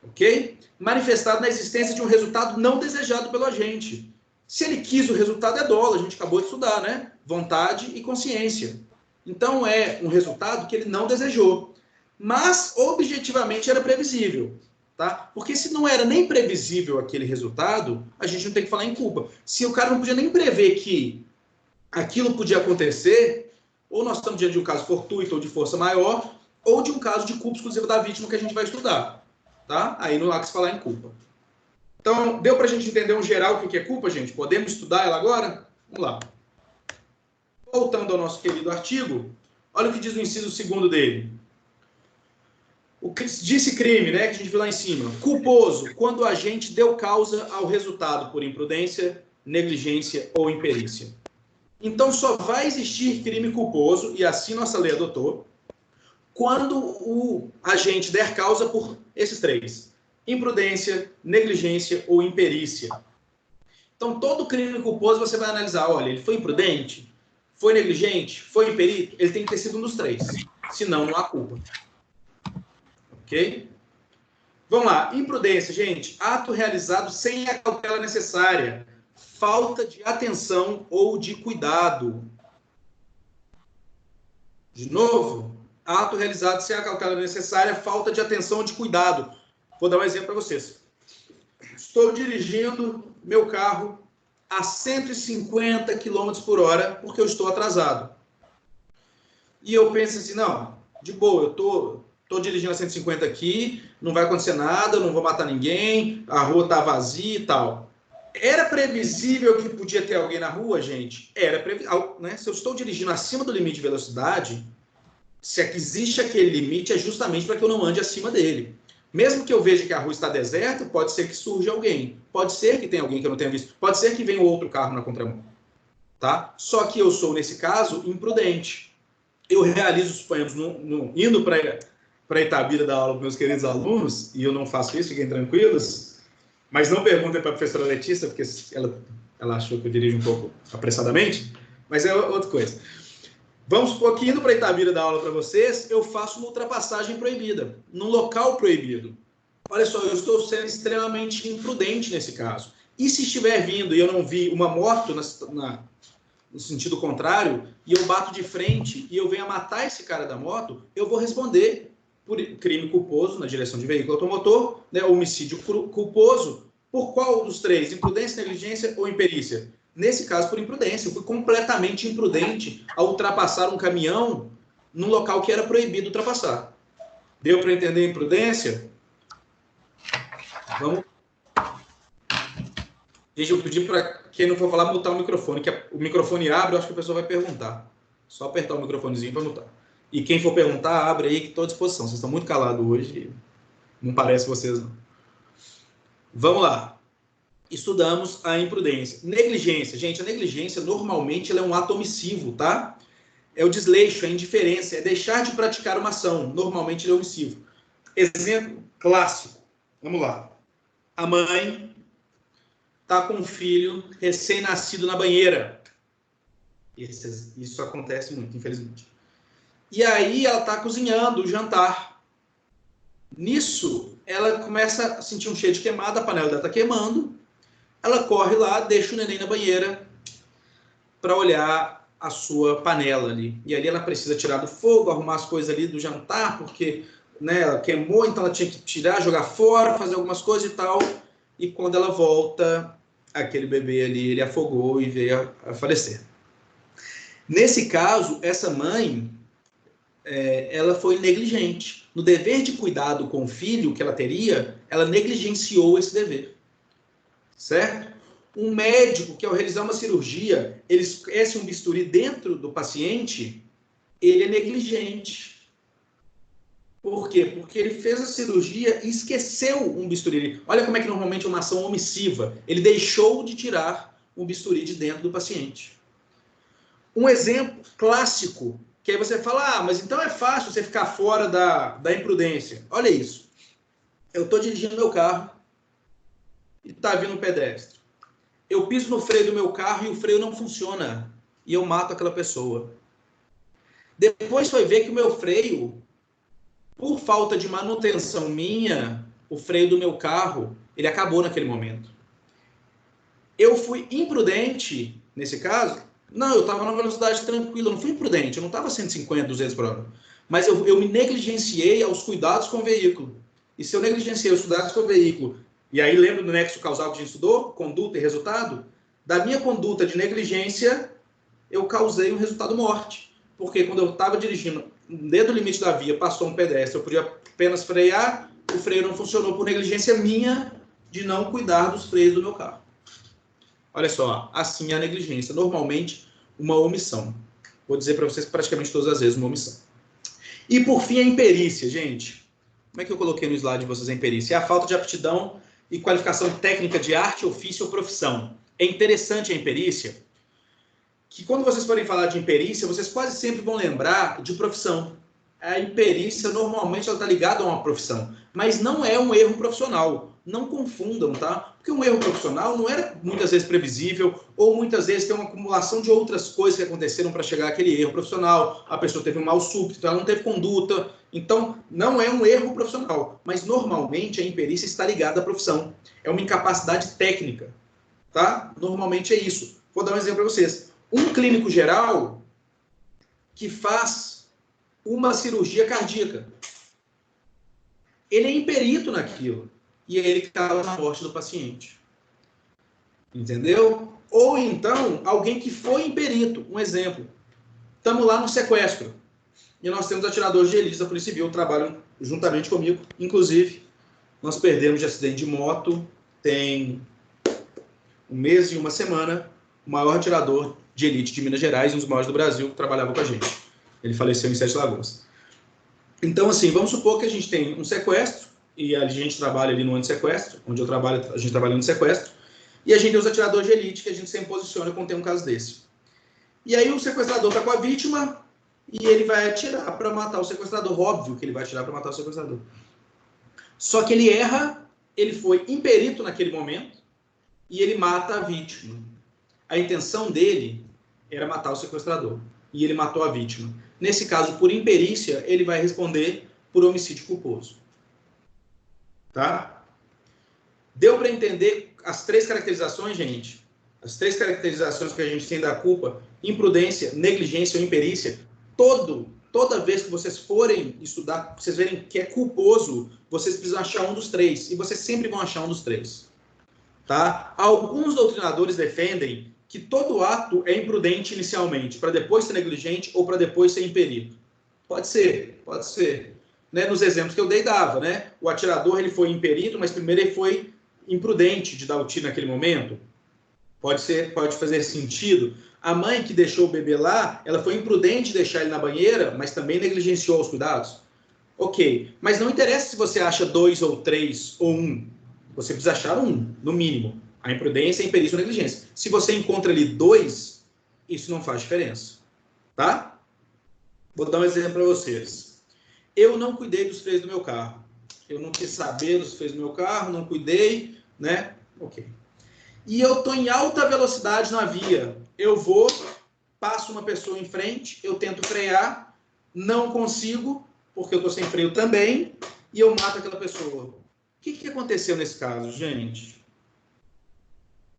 Ok? Manifestado na existência de um resultado não desejado pelo agente. Se ele quis o resultado, é dolo, a gente acabou de estudar, né? Vontade e consciência. Então é um resultado que ele não desejou. Mas objetivamente era previsível. Tá? Porque se não era nem previsível aquele resultado, a gente não tem que falar em culpa. Se o cara não podia nem prever que aquilo podia acontecer, ou nós estamos diante de um caso fortuito ou de força maior, ou de um caso de culpa exclusiva da vítima que a gente vai estudar. Tá? Aí não há que se falar em culpa. Então, deu para a gente entender um geral o que é culpa, gente? Podemos estudar ela agora? Vamos lá. Voltando ao nosso querido artigo, olha o que diz o inciso 2º dele. O que disse crime, né, que a gente viu lá em cima. Culposo, quando o agente deu causa ao resultado por imprudência, negligência ou imperícia. Então, só vai existir crime culposo, e assim nossa lei adotou, quando o agente der causa por esses 3. Imprudência, negligência ou imperícia. Então, todo crime culposo você vai analisar, olha, ele foi imprudente, foi negligente, foi imperito, ele tem que ter sido um dos 3, senão não há culpa. Ok? Vamos lá, imprudência, gente, ato realizado sem a cautela necessária, falta de atenção ou de cuidado. De novo, ato realizado sem a cautela necessária, falta de atenção ou de cuidado. Vou dar um exemplo para vocês. Estou dirigindo meu carro a 150 km por hora porque eu estou atrasado. E eu penso assim, não, de boa, eu estou dirigindo a 150 aqui, não vai acontecer nada, não vou matar ninguém, a rua está vazia e tal. Era previsível que podia ter alguém na rua, gente? Era previsível, né? Se eu estou dirigindo acima do limite de velocidade, se existe aquele limite, é justamente para que eu não ande acima dele. Mesmo que eu veja que a rua está deserta, pode ser que surja alguém. Pode ser que tenha alguém que eu não tenha visto. Pode ser que venha outro carro na contramão. Tá? Só que eu sou, nesse caso, imprudente. Eu realizo, suponhamos, indo para Itabira dar aula para meus queridos alunos, e eu não faço isso, fiquem tranquilos, mas não perguntem para a professora Letícia, porque ela achou que eu dirijo um pouco apressadamente, mas é outra coisa. Vamos supor que indo para Itabira dar aula para vocês, eu faço uma ultrapassagem proibida, num local proibido. Olha só, eu estou sendo extremamente imprudente nesse caso. E se estiver vindo e eu não vi uma moto no sentido contrário, e eu bato de frente e eu venho a matar esse cara da moto, eu vou responder por crime culposo na direção de veículo automotor, né, homicídio culposo, por qual dos 3? Imprudência, negligência ou imperícia? Nesse caso, por imprudência. Eu fui completamente imprudente ao ultrapassar um caminhão num local que era proibido ultrapassar. Deu para entender a imprudência? Vamos. Gente, eu pedi para quem não for falar, mutar o microfone, que o microfone abre, eu acho que a pessoa vai perguntar. Só apertar o microfonezinho para mutar. E quem for perguntar, abre aí, que estou à disposição. Vocês estão muito calados hoje, não parece vocês, não. Vamos lá. Estudamos a imprudência. Negligência. Gente, a negligência, normalmente, ela é um ato omissivo, tá? É o desleixo, é a indiferença, é deixar de praticar uma ação. Normalmente, ele é omissivo. Exemplo clássico. Vamos lá. A mãe está com um filho recém-nascido na banheira. Isso acontece muito, infelizmente. E aí, ela está cozinhando o jantar. Nisso, ela começa a sentir um cheiro de queimada, a panela dela está queimando. Ela corre lá, deixa o neném na banheira para olhar a sua panela ali. E ali ela precisa tirar do fogo, arrumar as coisas ali do jantar, porque, né, ela queimou, então ela tinha que tirar, jogar fora, fazer algumas coisas e tal. E quando ela volta, aquele bebê ali, ele afogou e veio a falecer. Nesse caso, essa mãe, ela foi negligente. No dever de cuidado com o filho que ela teria, ela negligenciou esse dever. Certo? Um médico que ao realizar uma cirurgia, ele esquece um bisturi dentro do paciente, ele é negligente. Por quê? Porque ele fez a cirurgia e esqueceu um bisturi. Olha como é que normalmente é uma ação omissiva. Ele deixou de tirar um bisturi de dentro do paciente. Um exemplo clássico, que aí você fala, mas então é fácil você ficar fora da imprudência. Olha isso. Eu estou dirigindo meu carro, e está vindo um pedestre. Eu piso no freio do meu carro e o freio não funciona. E eu mato aquela pessoa. Depois foi ver que o meu freio, por falta de manutenção minha, o freio do meu carro, ele acabou naquele momento. Eu fui imprudente, nesse caso? Não, eu estava numa velocidade tranquila, eu não fui imprudente, eu não estava 150, 200 por hora. Mas eu me negligenciei aos cuidados com o veículo. E se eu negligenciei os cuidados com o veículo, e aí lembra do nexo causal que a gente estudou? Conduta e resultado? Da minha conduta de negligência, eu causei um resultado morte. Porque quando eu estava dirigindo dentro do limite da via, passou um pedestre, eu podia apenas frear, o freio não funcionou por negligência minha, de não cuidar dos freios do meu carro. Olha só, assim é a negligência. Normalmente, uma omissão. Vou dizer para vocês que praticamente todas as vezes uma omissão. E por fim, a imperícia, gente. Como é que eu coloquei no slide de vocês a imperícia? É a falta de aptidão e qualificação técnica de arte, ofício ou profissão. É interessante a imperícia, que quando vocês forem falar de imperícia, vocês quase sempre vão lembrar de profissão. A imperícia, normalmente, ela está ligada a uma profissão, mas não é um erro profissional. Não confundam, tá? Porque um erro profissional não era muitas vezes previsível, ou muitas vezes tem uma acumulação de outras coisas que aconteceram para chegar àquele erro profissional. A pessoa teve um mal súbito, ela não teve conduta. Então, não é um erro profissional, mas normalmente a imperícia está ligada à profissão. É uma incapacidade técnica, tá? Normalmente é isso. Vou dar um exemplo para vocês. Um clínico geral que faz uma cirurgia cardíaca, ele é imperito naquilo. E ele causa a morte do paciente. Entendeu? Ou então, alguém que foi imperito. Um exemplo. Estamos lá no sequestro. E nós temos atiradores de elite da Polícia Civil, trabalham juntamente comigo. Inclusive, nós perdemos de acidente de moto, tem 1 mês e 1 semana, o maior atirador de elite de Minas Gerais, um dos maiores do Brasil, que trabalhava com a gente. Ele faleceu em Sete Lagoas. Então, assim, vamos supor que a gente tem um sequestro, e a gente trabalha ali no antissequestro, onde eu trabalho, a gente trabalha no sequestro, e a gente tem os atiradores de elite que a gente sempre posiciona quando tem um caso desse. E aí o sequestrador está com a vítima e ele vai atirar para matar o sequestrador. Óbvio que ele vai atirar para matar o sequestrador. Só que ele erra, ele foi imperito naquele momento e ele mata a vítima. A intenção dele era matar o sequestrador e ele matou a vítima. Nesse caso, por imperícia, ele vai responder por homicídio culposo. Tá? Deu para entender as 3 caracterizações, gente? As 3 caracterizações que a gente tem da culpa: imprudência, negligência ou imperícia. Toda vez que vocês forem estudar, vocês verem que é culposo, vocês precisam achar um dos 3. E vocês sempre vão achar um dos 3. Tá? Alguns doutrinadores defendem que todo ato é imprudente inicialmente, para depois ser negligente ou para depois ser imperito. Pode ser, pode ser. Né, nos exemplos que eu dei, dava, né? O atirador, ele foi imperito, mas primeiro ele foi imprudente de dar o tiro naquele momento. Pode fazer sentido. A mãe que deixou o bebê lá, ela foi imprudente de deixar ele na banheira, mas também negligenciou os cuidados. Ok, mas não interessa se você acha 2 ou 3 ou 1. Você precisa achar 1, no mínimo. A imprudência, a imperícia ou a negligência. Se você encontra ali 2, isso não faz diferença. Tá? Vou dar um exemplo para vocês. Eu não cuidei dos freios do meu carro. Eu não quis saber dos freios do meu carro, não cuidei, né? Ok. E eu estou em alta velocidade na via. Eu vou, passo uma pessoa em frente, eu tento frear, não consigo, porque eu estou sem freio também, e eu mato aquela pessoa. O que aconteceu nesse caso, gente?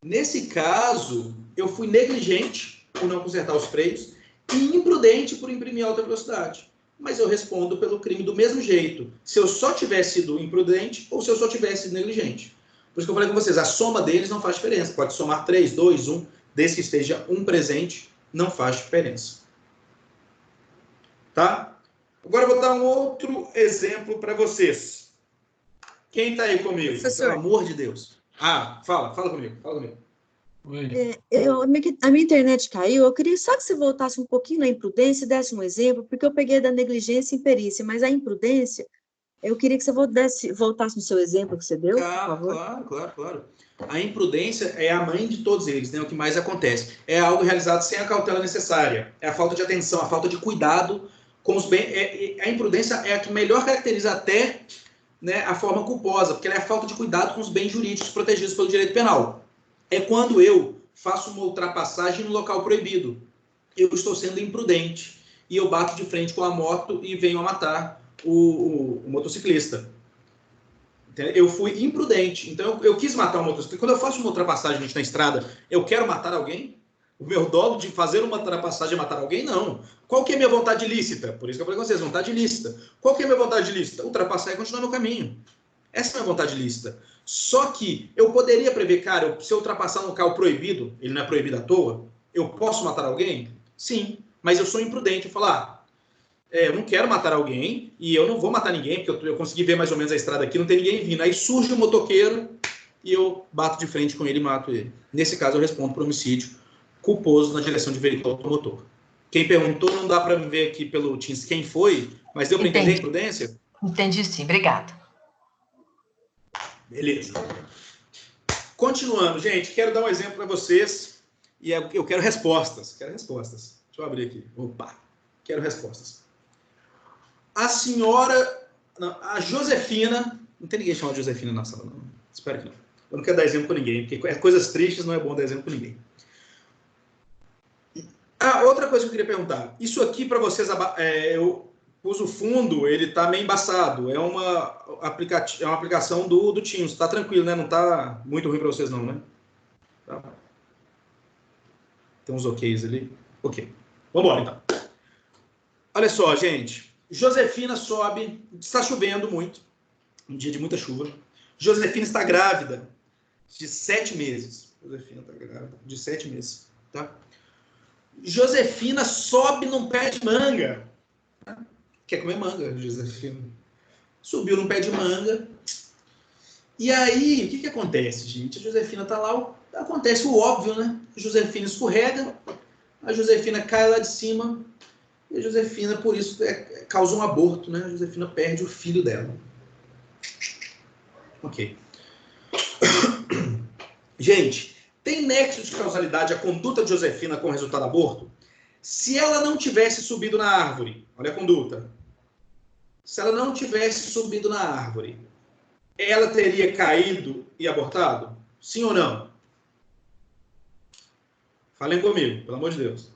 Nesse caso, eu fui negligente por não consertar os freios e imprudente por imprimir alta velocidade. Mas eu respondo pelo crime do mesmo jeito, se eu só tivesse sido imprudente ou se eu só tivesse sido negligente. Por isso que eu falei com vocês, a soma deles não faz diferença. Pode somar 3, 2, 1, desde que esteja um presente, não faz diferença. Tá? Agora eu vou dar um outro exemplo para vocês. Quem está aí comigo? Professor. Pelo amor de Deus. Fala comigo. A minha internet caiu, eu queria só que você voltasse um pouquinho na imprudência e desse um exemplo, porque eu peguei da negligência e imperícia, mas a imprudência, eu queria que você voltasse no seu exemplo que você deu, por favor. Claro. A imprudência é a mãe de todos eles, né? O que mais acontece. É algo realizado sem a cautela necessária. É a falta de atenção, a falta de cuidado com os bens. A imprudência é a que melhor caracteriza até, né, a forma culposa, porque ela é a falta de cuidado com os bens jurídicos protegidos pelo direito penal. É quando eu faço uma ultrapassagem no local proibido. Eu estou sendo imprudente. E eu bato de frente com a moto e venho a matar o motociclista. Eu fui imprudente. Então, eu quis matar o motociclista. Quando eu faço uma ultrapassagem, gente, na estrada, eu quero matar alguém? O meu dolo de fazer uma ultrapassagem é matar alguém? Não. Qual que é a minha vontade lícita? Por isso que eu falei com vocês, vontade lícita. Qual que é a minha vontade lícita? Ultrapassar e continuar meu caminho. Essa é a minha vontade lícita. Só que eu poderia prever, cara, se eu ultrapassar no local proibido, ele não é proibido à toa, eu posso matar alguém? Sim, mas eu sou imprudente. Eu falo, eu não quero matar alguém e eu não vou matar ninguém, porque eu consegui ver mais ou menos a estrada aqui, não tem ninguém vindo. Aí surge um motoqueiro e eu bato de frente com ele e mato ele. Nesse caso, eu respondo por homicídio culposo na direção de veículo automotor. Quem perguntou, não dá para ver aqui pelo Teams quem foi, mas deu para entender a imprudência? Entendi sim, obrigada. Beleza. Continuando, gente, quero dar um exemplo para vocês e eu quero respostas. Deixa eu abrir aqui. Opa, quero respostas. A senhora, não, a Josefina, não tem ninguém chamado Josefina na sala, não. Espero que não. Eu não quero dar exemplo para ninguém, porque coisas tristes não é bom dar exemplo para ninguém. Outra coisa que eu queria perguntar. Isso aqui para vocês, eu pus o fundo, ele está meio embaçado. É uma aplicação do Teams. Está tranquilo, né? Não está muito ruim para vocês não, né? Tá. Tem uns oks ali. Ok. Vamos embora, então. Olha só, gente. Josefina sobe. Está chovendo muito. Um dia de muita chuva. Josefina está grávida de 7 meses. Josefina está grávida de 7 meses. Tá? Josefina sobe num pé de manga. Quer comer manga, Josefina. Subiu num pé de manga. E aí, o que acontece, gente? A Josefina está lá, acontece o óbvio, né? A Josefina escorrega, a Josefina cai lá de cima, e a Josefina, por isso, causa um aborto, né? A Josefina perde o filho dela. Ok. Gente, tem nexo de causalidade a conduta de Josefina com o resultado do aborto? Se ela não tivesse subido na árvore, olha a conduta. Se ela não tivesse subido na árvore, ela teria caído e abortado? Sim ou não? Falem comigo, pelo amor de Deus.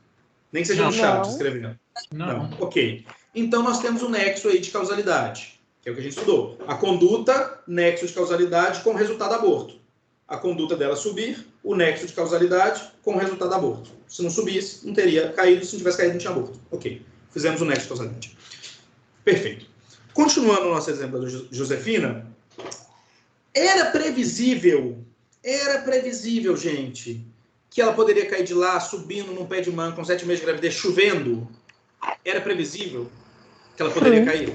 Nem que seja no chat escrevendo. Não. Ok. Então nós temos um nexo aí de causalidade, que é o que a gente estudou. A conduta, nexo de causalidade com o resultado aborto. A conduta dela subir, o nexo de causalidade com o resultado aborto. Se não subisse, não teria caído. Se não tivesse caído, não tinha aborto. Ok. Fizemos o nexo de causalidade. Perfeito. Continuando o nosso exemplo da Josefina, era previsível, gente, que ela poderia cair de lá, subindo num pé de manga com 7 meses de gravidez, chovendo? Era previsível que ela poderia cair?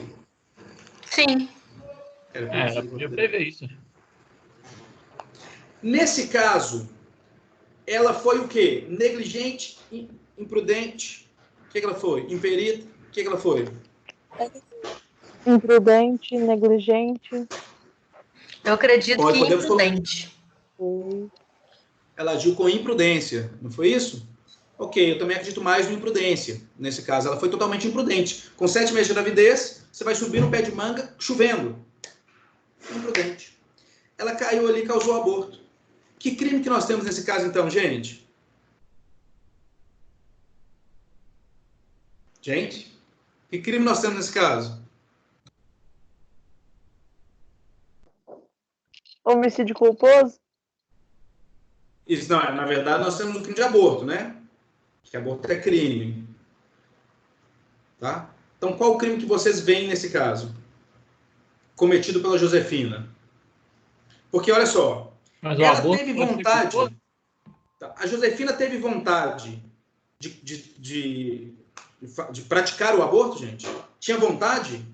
Sim. Ela podia prever isso. Nesse caso, ela foi o quê? Negligente, imprudente. O que ela foi? Imperita. O que ela foi? Imprudente, negligente. Eu acredito que imprudente. Ela agiu com imprudência, não foi isso? Ok, eu também acredito mais no imprudência. Nesse caso, ela foi totalmente imprudente. Com 7 meses de gravidez, você vai subir no pé de manga, chovendo. Imprudente. Ela caiu ali e causou aborto. Que crime que nós temos nesse caso, então, gente? Gente, que crime nós temos nesse caso? Homicídio culposo? Isso, não, na verdade, nós temos um crime de aborto, né? Que aborto é crime. Tá? Então, qual o crime que vocês veem nesse caso? Cometido pela Josefina. Porque, olha só, mas ela teve vontade... A Josefina teve vontade de praticar o aborto, gente? Tinha vontade?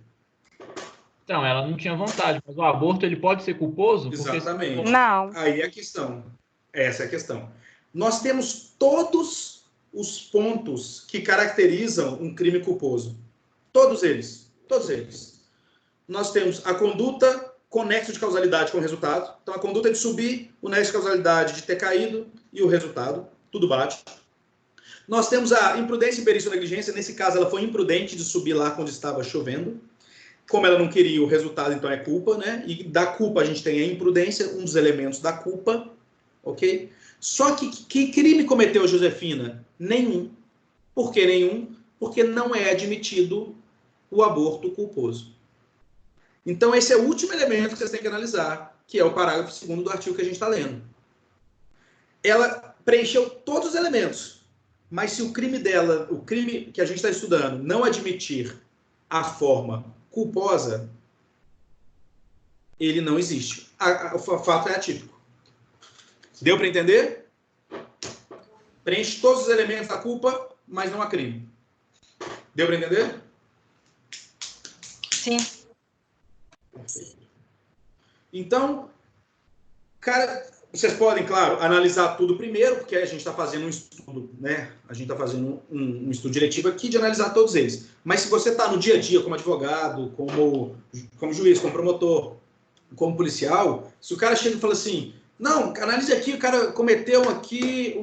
Então, ela não tinha vontade, mas o aborto ele pode ser culposo? Exatamente. Porque... Não. Aí é a questão. Essa é a questão. Nós temos todos os pontos que caracterizam um crime culposo. Todos eles. Todos eles. Nós temos a conduta com nexo de causalidade com o resultado. Então, a conduta de subir, o nexo de causalidade de ter caído e o resultado. Tudo bate. Nós temos a imprudência, imperícia ou negligência. Nesse caso, ela foi imprudente de subir lá quando estava chovendo. Como ela não queria o resultado, então é culpa, né? E da culpa a gente tem a imprudência, um dos elementos da culpa, ok? Só que crime cometeu a Josefina? Nenhum. Por que nenhum? Porque não é admitido o aborto culposo. Então esse é o último elemento que vocês têm que analisar, que é o parágrafo 2º do artigo que a gente está lendo. Ela preencheu todos os elementos, mas se o crime dela, o crime que a gente está estudando, não admitir a forma culposa, ele não existe. O fato é atípico. Deu para entender? Preenche todos os elementos da culpa, mas não há crime. Deu para entender? Sim. Então, Cara, vocês podem, claro, analisar tudo primeiro, porque a gente está fazendo um estudo, né? A gente está fazendo um estudo diretivo aqui de analisar todos eles. Mas se você está no dia a dia como advogado, como juiz, como promotor, como policial, se o cara chega e fala assim, não, analise aqui, o cara cometeu aqui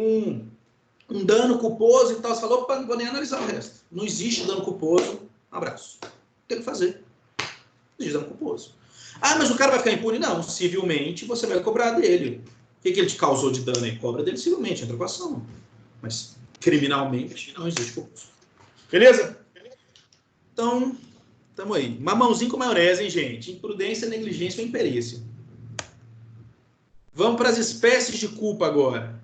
um dano culposo e tal, você falou, opa, não vou nem analisar o resto. Não existe dano culposo, abraço. Tem que fazer. Não existe dano culposo. Ah, mas o cara vai ficar impune? Não, civilmente você vai cobrar dele. O que ele te causou de dano aí? Cobra dele civilmente, entra com a ação. Mas criminalmente não existe culposo. Beleza? Então, tamo aí. Mamãozinho com maionese, hein, gente? Imprudência, negligência ou imperícia. Vamos para as espécies de culpa agora.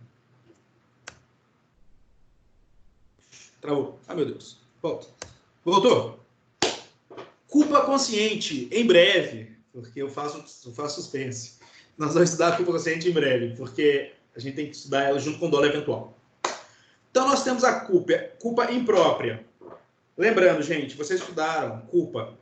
Travou. Ah, meu Deus. Volta. Voltou. Culpa consciente, em breve, porque eu faço suspense. Nós vamos estudar a culpa consciente em breve, porque a gente tem que estudar ela junto com o dolo eventual. Então, nós temos a culpa imprópria. Lembrando, gente, vocês estudaram culpa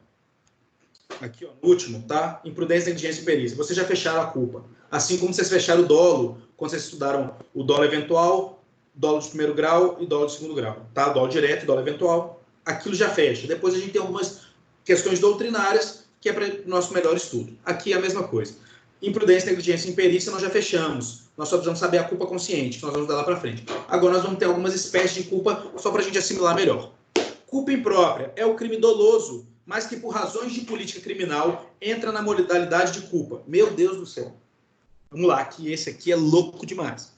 aqui, ó, no último, tá? Imprudência, negligência e perícia. Vocês já fecharam a culpa. Assim como vocês fecharam o dolo, quando vocês estudaram o dolo eventual, dolo de primeiro grau e dolo de segundo grau, tá? Dolo direto, dolo eventual, aquilo já fecha. Depois a gente tem algumas questões doutrinárias, que é para o nosso melhor estudo. Aqui é a mesma coisa. Imprudência, negligência e imperícia nós já fechamos. Nós só precisamos saber a culpa consciente, que nós vamos dar lá para frente. Agora nós vamos ter algumas espécies de culpa, só para a gente assimilar melhor. Culpa imprópria é o crime doloso, mas que por razões de política criminal entra na modalidade de culpa. Meu Deus do céu. Vamos lá, que esse aqui é louco demais.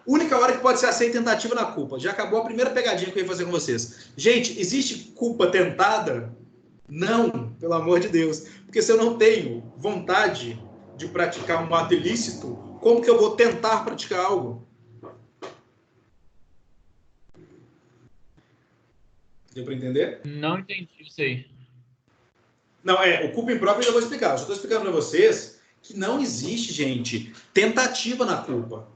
Única hora que pode ser aceita tentativa na culpa. Já acabou a primeira pegadinha que eu ia fazer com vocês. Gente, existe culpa tentada? Não, pelo amor de Deus. Porque se eu não tenho vontade de praticar um ato ilícito, como que eu vou tentar praticar algo? Deu para entender? Não entendi isso aí. Não, o culpa imprópria eu já vou explicar. Eu já estou explicando para vocês que não existe, gente, tentativa na culpa.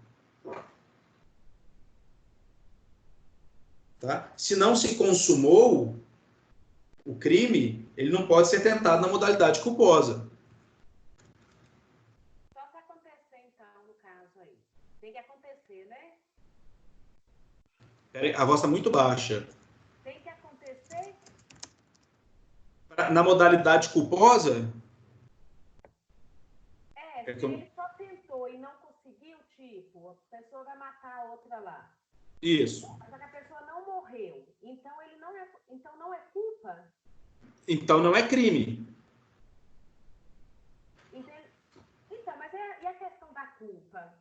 Tá? Se não se consumou o crime, ele não pode ser tentado na modalidade culposa. Só se acontecer, então, no caso aí. Tem que acontecer, né? Peraí, a voz está muito baixa. Tem que acontecer? Na modalidade culposa? Se ele só tentou e não conseguiu, tipo, a pessoa vai matar a outra lá. Isso. Só que a pessoa não morreu. Então, não é culpa? Então não é crime. Então, mas e a questão da culpa?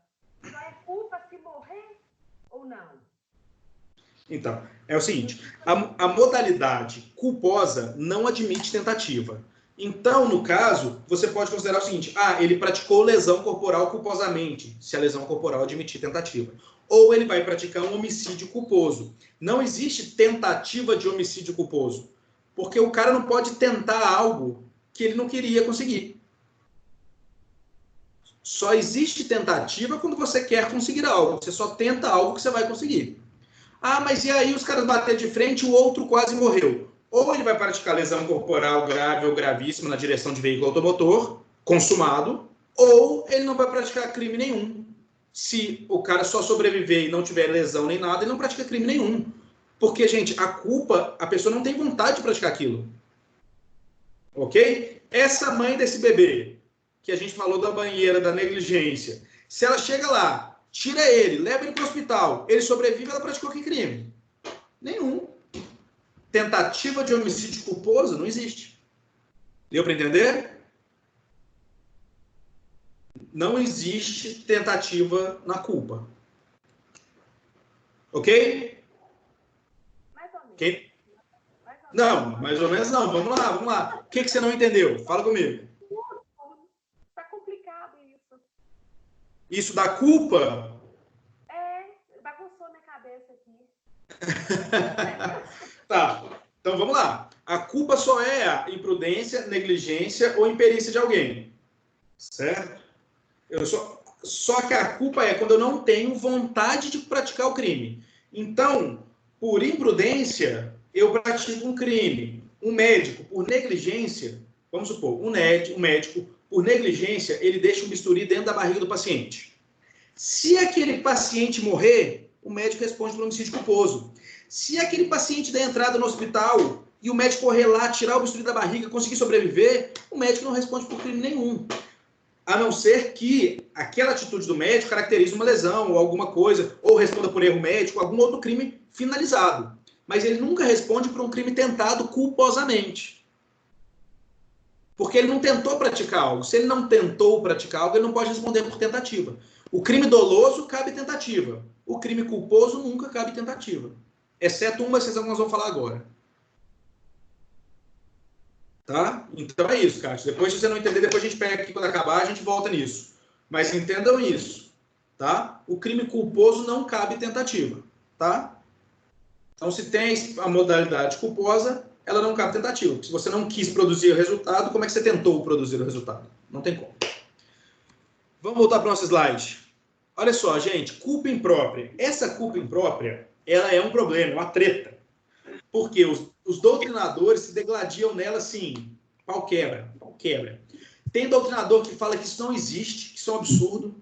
Só é culpa se morrer ou não? Então, é o seguinte, a modalidade culposa não admite tentativa. Então, no caso, você pode considerar o seguinte, ele praticou lesão corporal culposamente, se a lesão corporal admitir tentativa. Ou ele vai praticar um homicídio culposo. Não existe tentativa de homicídio culposo, porque o cara não pode tentar algo que ele não queria conseguir. Só existe tentativa quando você quer conseguir algo. Você só tenta algo que você vai conseguir. Mas e aí os caras bateram de frente e o outro quase morreu. Ou ele vai praticar lesão corporal grave ou gravíssima na direção de veículo automotor, consumado, ou ele não vai praticar crime nenhum. Se o cara só sobreviver e não tiver lesão nem nada, ele não pratica crime nenhum. Porque, gente, a culpa, a pessoa não tem vontade de praticar aquilo. Ok? Essa mãe desse bebê, que a gente falou da banheira, da negligência, se ela chega lá, tira ele, leva ele para o hospital, ele sobrevive, ela praticou que crime? Nenhum. Tentativa de homicídio culposo não existe. Deu para entender? Não existe tentativa na culpa. Ok? Mais ou menos. Okay? Não, mais ou menos não. Vamos lá. O que você não entendeu? Fala comigo. Tá complicado isso. Isso da culpa? Bagunçou minha cabeça aqui. Tá, então vamos lá. A culpa só é a imprudência, negligência ou imperícia de alguém. Certo? Só que a culpa é quando eu não tenho vontade de praticar o crime. Então, por imprudência, eu pratico um crime. Um médico, por negligência, vamos supor, um médico por negligência, ele deixa um bisturi dentro da barriga do paciente. Se aquele paciente morrer, o médico responde por homicídio culposo. Se aquele paciente der entrada no hospital e o médico correr lá, tirar o bisturi da barriga, conseguir sobreviver, o médico não responde por crime nenhum. A não ser que aquela atitude do médico caracterize uma lesão ou alguma coisa, ou responda por erro médico, algum outro crime finalizado. Mas ele nunca responde por um crime tentado culposamente. Porque ele não tentou praticar algo. Se ele não tentou praticar algo, ele não pode responder por tentativa. O crime doloso cabe tentativa. O crime culposo nunca cabe tentativa. Exceto uma exceção que nós vamos falar agora. Tá? Então é isso, Cátia. Depois, se você não entender, depois a gente pega aqui, quando acabar, a gente volta nisso. Mas entendam isso. Tá? O crime culposo não cabe tentativa. Tá? Então, se tem a modalidade culposa, ela não cabe tentativa. Porque se você não quis produzir o resultado, como é que você tentou produzir o resultado? Não tem como. Vamos voltar para o nosso slide. Olha só, gente, culpa imprópria. Essa culpa imprópria, ela é um problema, uma treta. Porque os doutrinadores se degladiam nela assim, pau quebra, pau quebra. Tem doutrinador que fala que isso não existe, que isso é um absurdo.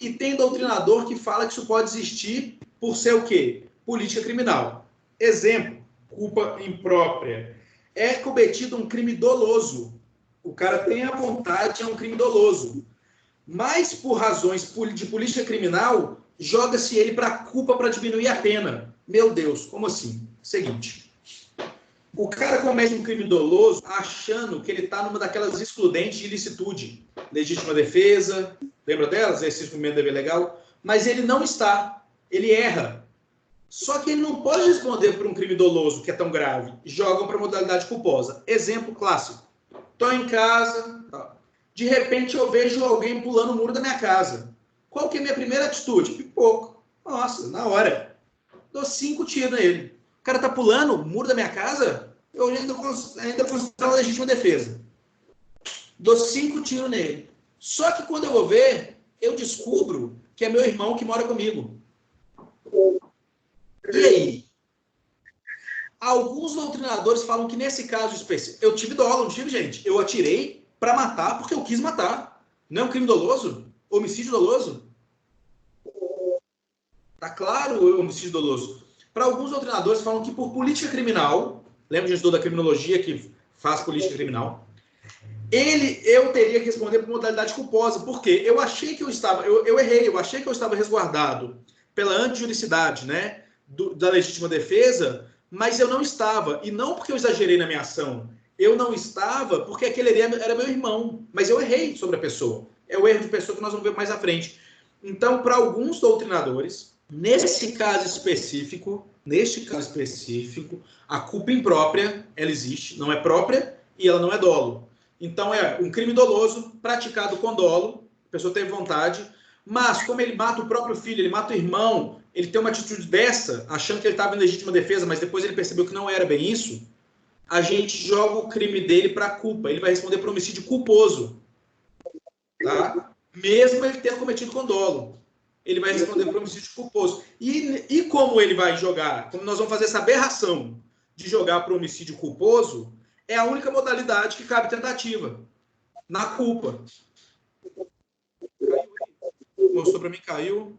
E tem doutrinador que fala que isso pode existir por ser o quê? Política criminal. Exemplo, culpa imprópria. É cometido um crime doloso. O cara tem a vontade, é um crime doloso. Mas, por razões de política criminal, joga-se ele para a culpa para diminuir a pena. Meu Deus, como assim? Seguinte. O cara comete um crime doloso achando que ele está numa daquelas excludentes de ilicitude. Legítima defesa, lembra delas? Exercício do primeiro dever legal. Mas ele não está. Ele erra. Só que ele não pode responder por um crime doloso que é tão grave. Jogam para a modalidade culposa. Exemplo clássico. Estou em casa, de repente eu vejo alguém pulando o muro da minha casa. Qual que é a minha primeira atitude? Pipoco. Nossa, na hora. Dou 5 tiros nele. O cara tá pulando o muro da minha casa? Eu ainda considero uma legítima defesa. Dou 5 tiros nele. Só que quando eu vou ver, eu descubro que é meu irmão que mora comigo. E aí? Alguns doutrinadores falam que nesse caso específico... Eu tive dolo, não tive, gente. Eu atirei para matar porque eu quis matar. Não é um crime doloso? Homicídio doloso? Tá claro o homicídio doloso. Para alguns doutrinadores falam que por política criminal, lembra de estudo da criminologia que faz política criminal, eu teria que responder por modalidade culposa. Por quê? Eu achei que eu estava... Eu errei, eu achei que eu estava resguardado pela antijuridicidade, né, da legítima defesa, mas eu não estava. E não porque eu exagerei na minha ação. Eu não estava porque aquele era meu irmão. Mas eu errei sobre a pessoa. É o erro de pessoa que nós vamos ver mais à frente. Então, para alguns doutrinadores, neste caso específico, a culpa imprópria, ela existe, não é própria e ela não é dolo. Então, é um crime doloso praticado com dolo, a pessoa teve vontade, mas como ele mata o próprio filho, ele mata o irmão, ele tem uma atitude dessa, achando que ele estava em legítima defesa, mas depois ele percebeu que não era bem isso, a gente joga o crime dele para a culpa. Ele vai responder por homicídio culposo. Tá? Mesmo ele tendo cometido com dolo. Ele vai responder por homicídio culposo. E como ele vai jogar? Como nós vamos fazer essa aberração de jogar para o homicídio culposo, é a única modalidade que cabe tentativa. Na culpa. Mostrou para mim, caiu.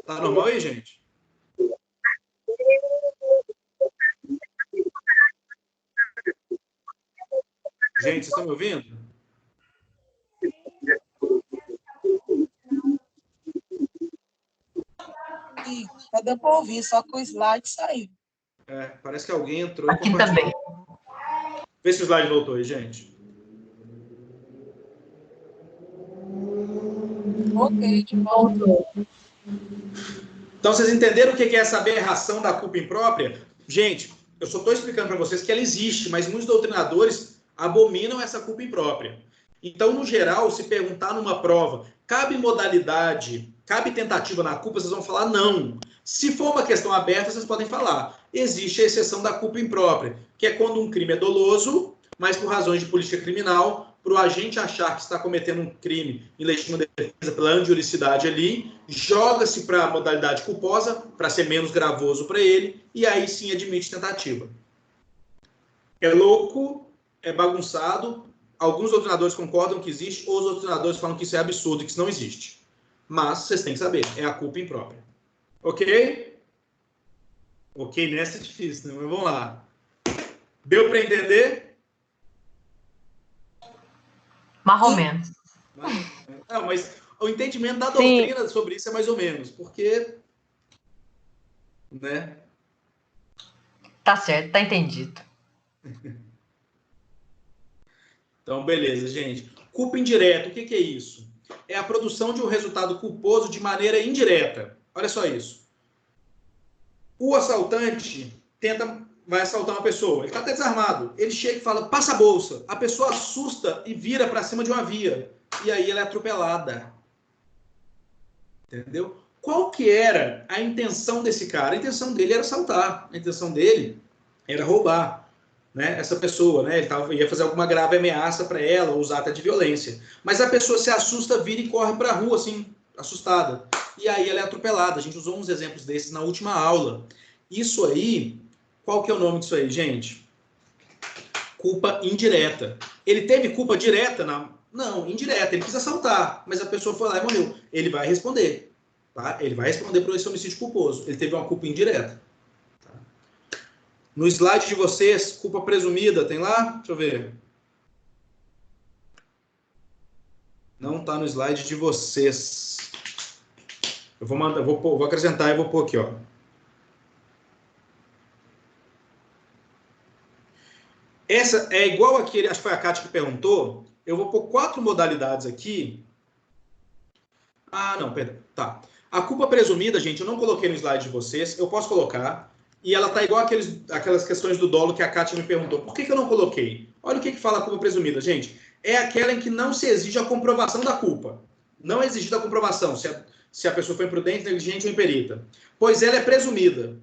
Tá normal aí, gente? Gente, vocês estão me ouvindo? Tá dando para ouvir, só que o slide saiu. Parece que alguém entrou. Aqui também. Vê se o slide voltou aí, gente. Ok, de volta. Então, vocês entenderam o que é essa aberração da culpa imprópria? Gente, eu só estou explicando para vocês que ela existe, mas muitos doutrinadores abominam essa culpa imprópria. Então, no geral, se perguntar numa prova, cabe modalidade, cabe tentativa na culpa, vocês vão falar não. Se for uma questão aberta, vocês podem falar. Existe a exceção da culpa imprópria, que é quando um crime é doloso, mas por razões de política criminal, para o agente achar que está cometendo um crime em legítima defesa pela antijuridicidade ali, joga-se para a modalidade culposa, para ser menos gravoso para ele, e aí sim admite tentativa. É louco, é bagunçado, alguns doutrinadores concordam que existe, ou os doutrinadores falam que isso é absurdo, que isso não existe. Mas vocês têm que saber, é a culpa imprópria. Ok? Ok, nessa é difícil, né? Mas vamos lá. Deu para entender? Mais ou menos. Não, mas o entendimento da doutrina sobre isso é mais ou menos, porque... né? Tá certo, tá entendido. Então, beleza, gente. Culpa indireta, o que é isso? É a produção de um resultado culposo de maneira indireta. Olha só isso. O assaltante vai assaltar uma pessoa. Ele está até desarmado. Ele chega e fala, passa a bolsa. A pessoa assusta e vira para cima de uma via. E aí ela é atropelada. Entendeu? Qual que era a intenção desse cara? A intenção dele era assaltar. A intenção dele era roubar, né, essa pessoa, né? Ele ia fazer alguma grave ameaça para ela, ou usar até de violência. Mas a pessoa se assusta, vira e corre para a rua, assim, assustada. E aí ela é atropelada. A gente usou uns exemplos desses na última aula. Isso aí, qual que é o nome disso aí, gente? Culpa indireta. Ele teve culpa direta? Não, indireta. Ele quis assaltar, mas a pessoa foi lá e morreu. Ele vai responder. Tá? Ele vai responder por esse homicídio culposo. Ele teve uma culpa indireta. Tá? No slide de vocês, culpa presumida, tem lá? Deixa eu ver. Não está no slide de vocês. Eu vou acrescentar e vou pôr aqui, ó. Essa é igual aquele, acho que foi a Kátia que perguntou. Eu vou pôr 4 modalidades aqui. Ah, não, perdão. Tá. A culpa presumida, gente, eu não coloquei no slide de vocês. Eu posso colocar. E ela tá igual aquelas questões do dolo que a Kátia me perguntou. Por que eu não coloquei? Olha o que fala a culpa presumida, gente. É aquela em que não se exige a comprovação da culpa. Não é exigida a comprovação se a pessoa foi imprudente, negligente ou imperita. Pois ela é presumida.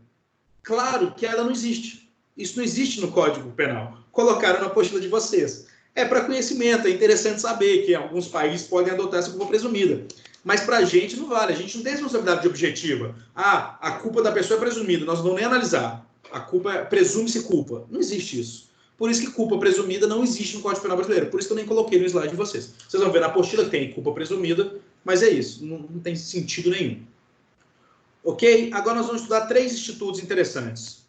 Claro que ela não existe. Isso não existe no Código Penal. Colocaram na apostila de vocês. É para conhecimento, é interessante saber que alguns países podem adotar essa culpa presumida. Mas para a gente não vale, a gente não tem responsabilidade objetiva. Ah, a culpa da pessoa é presumida, nós não vamos nem analisar. A culpa presume-se culpa. Não existe isso. Por isso que culpa presumida não existe no Código Penal brasileiro. Por isso que eu nem coloquei no slide de vocês. Vocês vão ver na apostila que tem culpa presumida, mas é isso, não tem sentido nenhum. Ok? Agora nós vamos estudar 3 institutos interessantes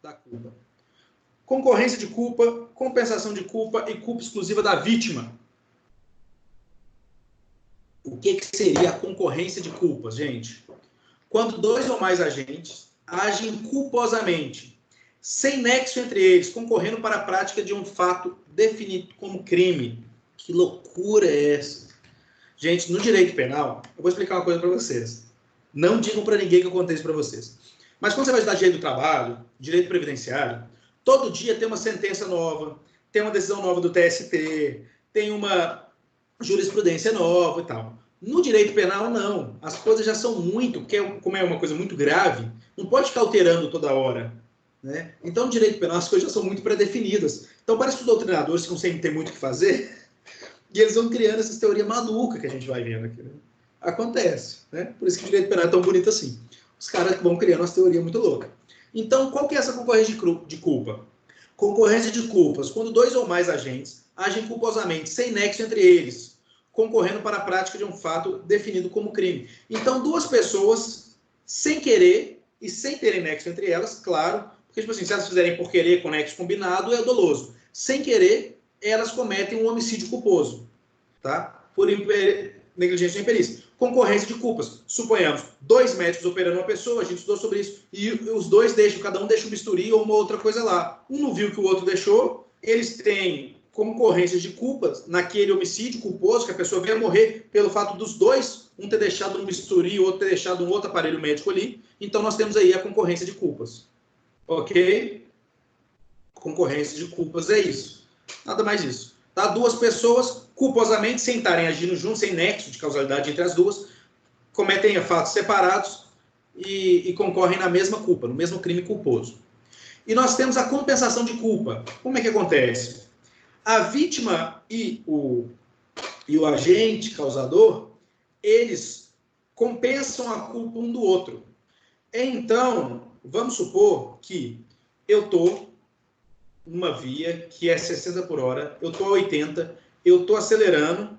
da culpa. Concorrência de culpa, compensação de culpa e culpa exclusiva da vítima. O que seria a concorrência de culpas, gente? Quando 2 ou mais agentes agem culposamente, sem nexo entre eles, concorrendo para a prática de um fato definido como crime. Que loucura é essa? Gente, no direito penal, eu vou explicar uma coisa para vocês. Não digam para ninguém que eu contei isso para vocês. Mas quando você vai estudar direito do trabalho, direito previdenciário, todo dia tem uma sentença nova, tem uma decisão nova do TST, tem uma jurisprudência nova e tal. No direito penal, não. As coisas já são muito, porque como é uma coisa muito grave, não pode ficar alterando toda hora. Né? Então, no direito penal, as coisas já são muito pré-definidas. Então, parece que os doutrinadores ficam sem ter muito o que fazer, e eles vão criando essas teorias malucas que a gente vai vendo aqui. Né? Acontece. Né? Por isso que o direito penal é tão bonito assim. Os caras vão criando umas teorias muito loucas. Então, qual que é essa concorrência de culpa? Concorrência de culpas, quando 2 ou mais agentes agem culposamente, sem nexo entre eles, concorrendo para a prática de um fato definido como crime. Então, 2 pessoas, sem querer e sem terem nexo entre elas, claro, porque, tipo assim, se elas fizerem por querer com nexo combinado, é doloso. Sem querer, elas cometem um homicídio culposo, tá? Por negligência ou imperícia. Concorrência de culpas. Suponhamos, 2 médicos operando uma pessoa, a gente estudou sobre isso, e os 2 cada um deixa um bisturi ou uma outra coisa lá. Um não viu que o outro deixou, eles têm concorrências de culpas naquele homicídio culposo, que a pessoa veio a morrer pelo fato dos 2, um ter deixado um bisturi, o outro ter deixado um outro aparelho médico ali. Então, nós temos aí a concorrência de culpas. Ok? Concorrência de culpas é isso. Nada mais isso. Tá? 2 pessoas, culposamente, sem estarem agindo juntos, sem nexo de causalidade entre as 2, cometem fatos separados e concorrem na mesma culpa, no mesmo crime culposo. E nós temos a compensação de culpa. Como é que acontece? A vítima e o agente causador, eles compensam a culpa um do outro. Então, vamos supor que eu estou numa via que é 60 por hora, eu estou a 80, eu estou acelerando,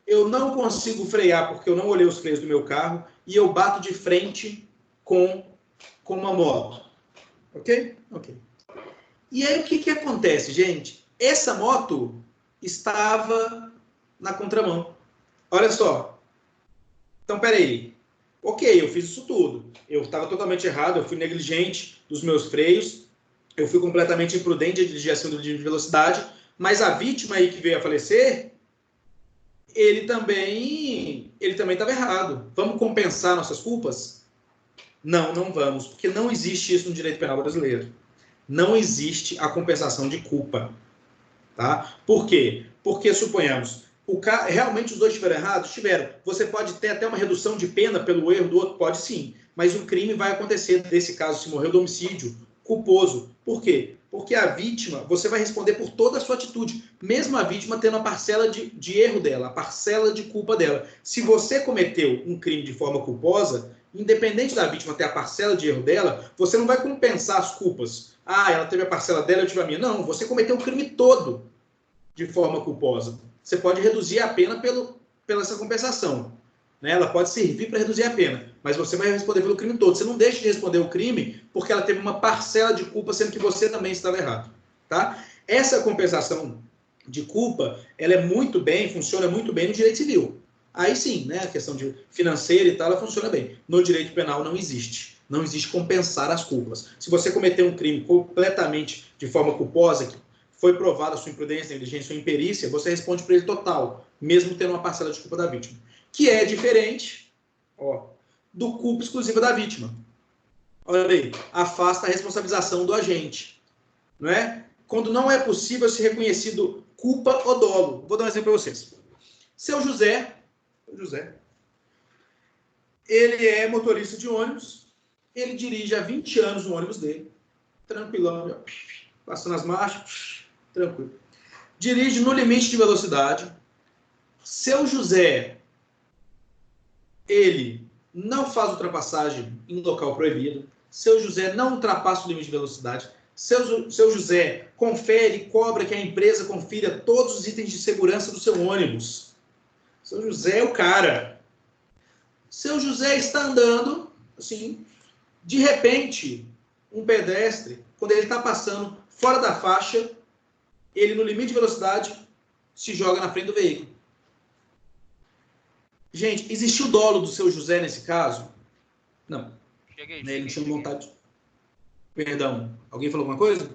eu não consigo frear porque eu não olhei os freios do meu carro e eu bato de frente com uma moto. Ok? Ok. E aí o que acontece, gente? Essa moto estava na contramão. Olha só. Então, peraí. Ok, eu fiz isso tudo. Eu estava totalmente errado, eu fui negligente dos meus freios, eu fui completamente imprudente de dirigir acima do limite de velocidade, mas a vítima aí que veio a falecer, ele também estava errado. Vamos compensar nossas culpas? Não, não vamos, porque não existe isso no direito penal brasileiro. Não existe a compensação de culpa. Tá? Por quê? Porque, suponhamos, realmente os dois estiveram errados? Tiveram. Você pode ter até uma redução de pena pelo erro do outro? Pode sim. Mas o crime vai acontecer, nesse caso, se morreu do homicídio culposo. Por quê? Porque a vítima, você vai responder por toda a sua atitude, mesmo a vítima tendo a parcela de erro dela, a parcela de culpa dela. Se você cometeu um crime de forma culposa, independente da vítima ter a parcela de erro dela, você não vai compensar as culpas. Ah, ela teve a parcela dela, eu tive a minha. Não, você cometeu o crime todo de forma culposa. Você pode reduzir a pena pela essa compensação. Né? Ela pode servir para reduzir a pena, mas você vai responder pelo crime todo. Você não deixa de responder o crime porque ela teve uma parcela de culpa, sendo que você também estava errado. Tá? Essa compensação de culpa, ela é muito bem, funciona muito bem no direito civil. Aí sim, né, a questão de financeira e tal, ela funciona bem. No direito penal não existe. Não existe compensar as culpas. Se você cometer um crime completamente de forma culposa, que foi provada a sua imprudência, negligência ou imperícia, você responde por ele total, mesmo tendo uma parcela de culpa da vítima. Que é diferente, do culpa exclusiva da vítima. Olha aí, afasta a responsabilização do agente. Não é? Quando não é possível ser reconhecido culpa ou dolo. Vou dar um exemplo para vocês. Seu José, ele é motorista de ônibus, ele dirige há 20 anos o ônibus dele, tranquilão, passando as marchas, tranquilo. Dirige no limite de velocidade. Seu José, ele não faz ultrapassagem em local proibido. Seu José não ultrapassa o limite de velocidade. Seu José confere e cobra que a empresa confira todos os itens de segurança do seu ônibus. Seu José é o cara. Seu José está andando, assim, de repente, um pedestre, quando ele está passando fora da faixa, ele, no limite de velocidade, se joga na frente do veículo. Gente, existiu dolo do seu José nesse caso? Não. Ele não tinha vontade. Perdão. Alguém falou alguma coisa?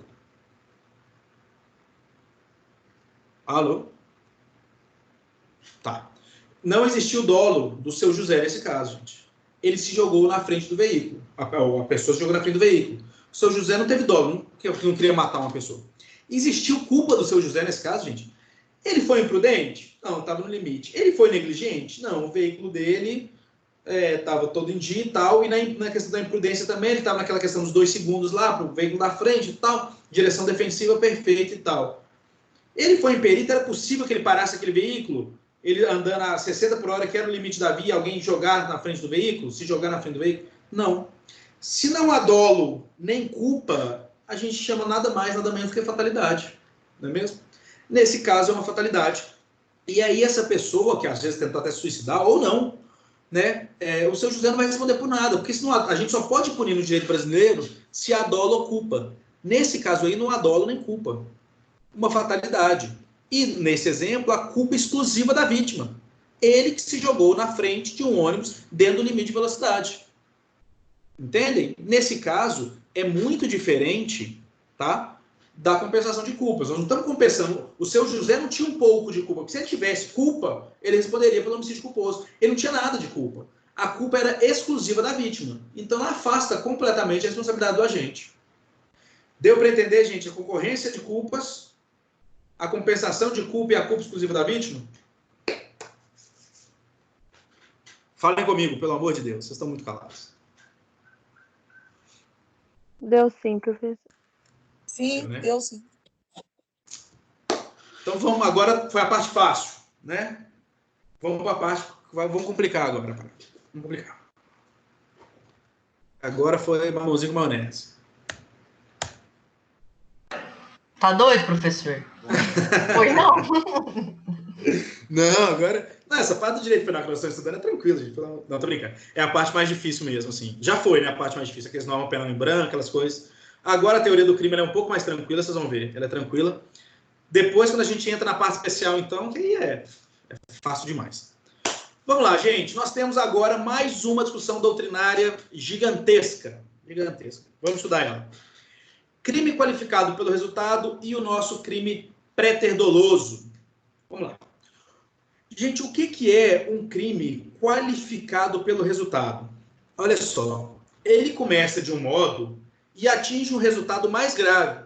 Alô? Tá. Não existiu dolo do seu José nesse caso, gente. Ele se jogou na frente do veículo. A pessoa se jogou na frente do veículo. O seu José não teve dolo, não queria matar uma pessoa. Existiu culpa do seu José nesse caso, gente? Ele foi imprudente? Não, estava no limite. Ele foi negligente? Não, o veículo dele estava todo em dia e tal, e na questão da imprudência também, ele estava naquela questão dos 2 segundos lá, para o veículo da frente e tal, direção defensiva perfeita e tal. Ele foi imperito, era possível que ele parasse aquele veículo, ele andando a 60 por hora, que era o limite da via, alguém jogar na frente do veículo, se jogar na frente do veículo? Não. Se não há dolo nem culpa, a gente chama nada mais, nada menos que fatalidade. Não é mesmo? Nesse caso, é uma fatalidade. E aí, essa pessoa, que às vezes tentou até se suicidar, ou não, né? O seu José não vai responder por nada, porque senão a gente só pode punir no direito brasileiro se há dolo ou culpa. Nesse caso aí, não há dolo nem culpa. Uma fatalidade. E, nesse exemplo, a culpa exclusiva da vítima. Ele que se jogou na frente de um ônibus dentro do limite de velocidade. Entendem? Nesse caso, é muito diferente, tá, da compensação de culpas. Nós não estamos compensando. O seu José não tinha um pouco de culpa. Porque se ele tivesse culpa, ele responderia pelo homicídio culposo. Ele não tinha nada de culpa. A culpa era exclusiva da vítima. Então, afasta completamente a responsabilidade do agente. Deu para entender, gente, a concorrência de culpas, a compensação de culpa e a culpa exclusiva da vítima? Falem comigo, pelo amor de Deus. Vocês estão muito calados. Deu sim, professor. Sim, né? deu sim. Então vamos agora, foi a parte fácil, né? Vamos para a parte, vamos complicar agora. Vamos complicar. Agora foi mamãozinho com maionese. Tá doido, professor? Pois não. Não, agora... Não, essa parte do direito penal que nós estamos estudando é tranquila, gente. Não, tô brincando. É a parte mais difícil mesmo, assim. Já foi, né? A parte mais difícil. Aqueles normas penal em branco, aquelas coisas. Agora a teoria do crime ela é um pouco mais tranquila, vocês vão ver. Ela é tranquila. Depois, quando a gente entra na parte especial, então, que aí é fácil demais. Vamos lá, gente. Nós temos agora mais uma discussão doutrinária gigantesca. Gigantesca. Vamos estudar ela. Crime qualificado pelo resultado e o nosso crime préter-doloso. Vamos lá. Gente, o que é um crime qualificado pelo resultado? Olha só. Ele começa de um modo e atinge um resultado mais grave.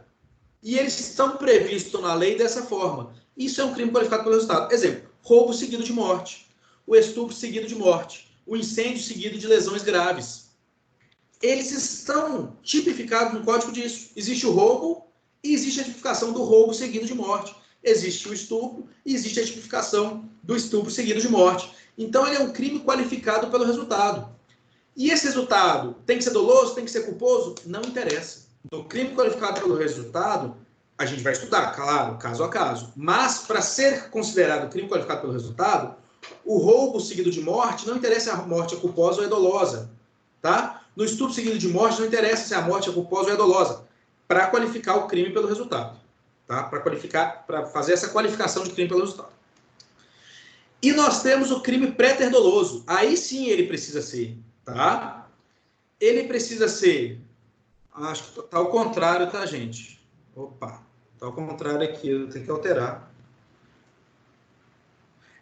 E eles estão previstos na lei dessa forma. Isso é um crime qualificado pelo resultado. Exemplo, roubo seguido de morte, o estupro seguido de morte, o incêndio seguido de lesões graves. Eles estão tipificados no código disso. Existe o roubo e existe a tipificação do roubo seguido de morte. Existe o estupro e existe a tipificação do estupro seguido de morte. Então, ele é um crime qualificado pelo resultado. E esse resultado tem que ser doloso, tem que ser culposo? Não interessa. No crime qualificado pelo resultado, a gente vai estudar, claro, caso a caso. Mas, para ser considerado crime qualificado pelo resultado, o roubo seguido de morte, não interessa se a morte é culposa ou é dolosa. Tá? No estupro seguido de morte, não interessa se a morte é culposa ou é dolosa. Para qualificar o crime pelo resultado. Tá? Para fazer essa qualificação de crime pelo resultado. E nós temos o crime préter-doloso. Aí sim ele precisa ser. Tá? Ele precisa ser... Acho que está ao contrário, tá, gente? Opa, está ao contrário aqui, eu tenho que alterar.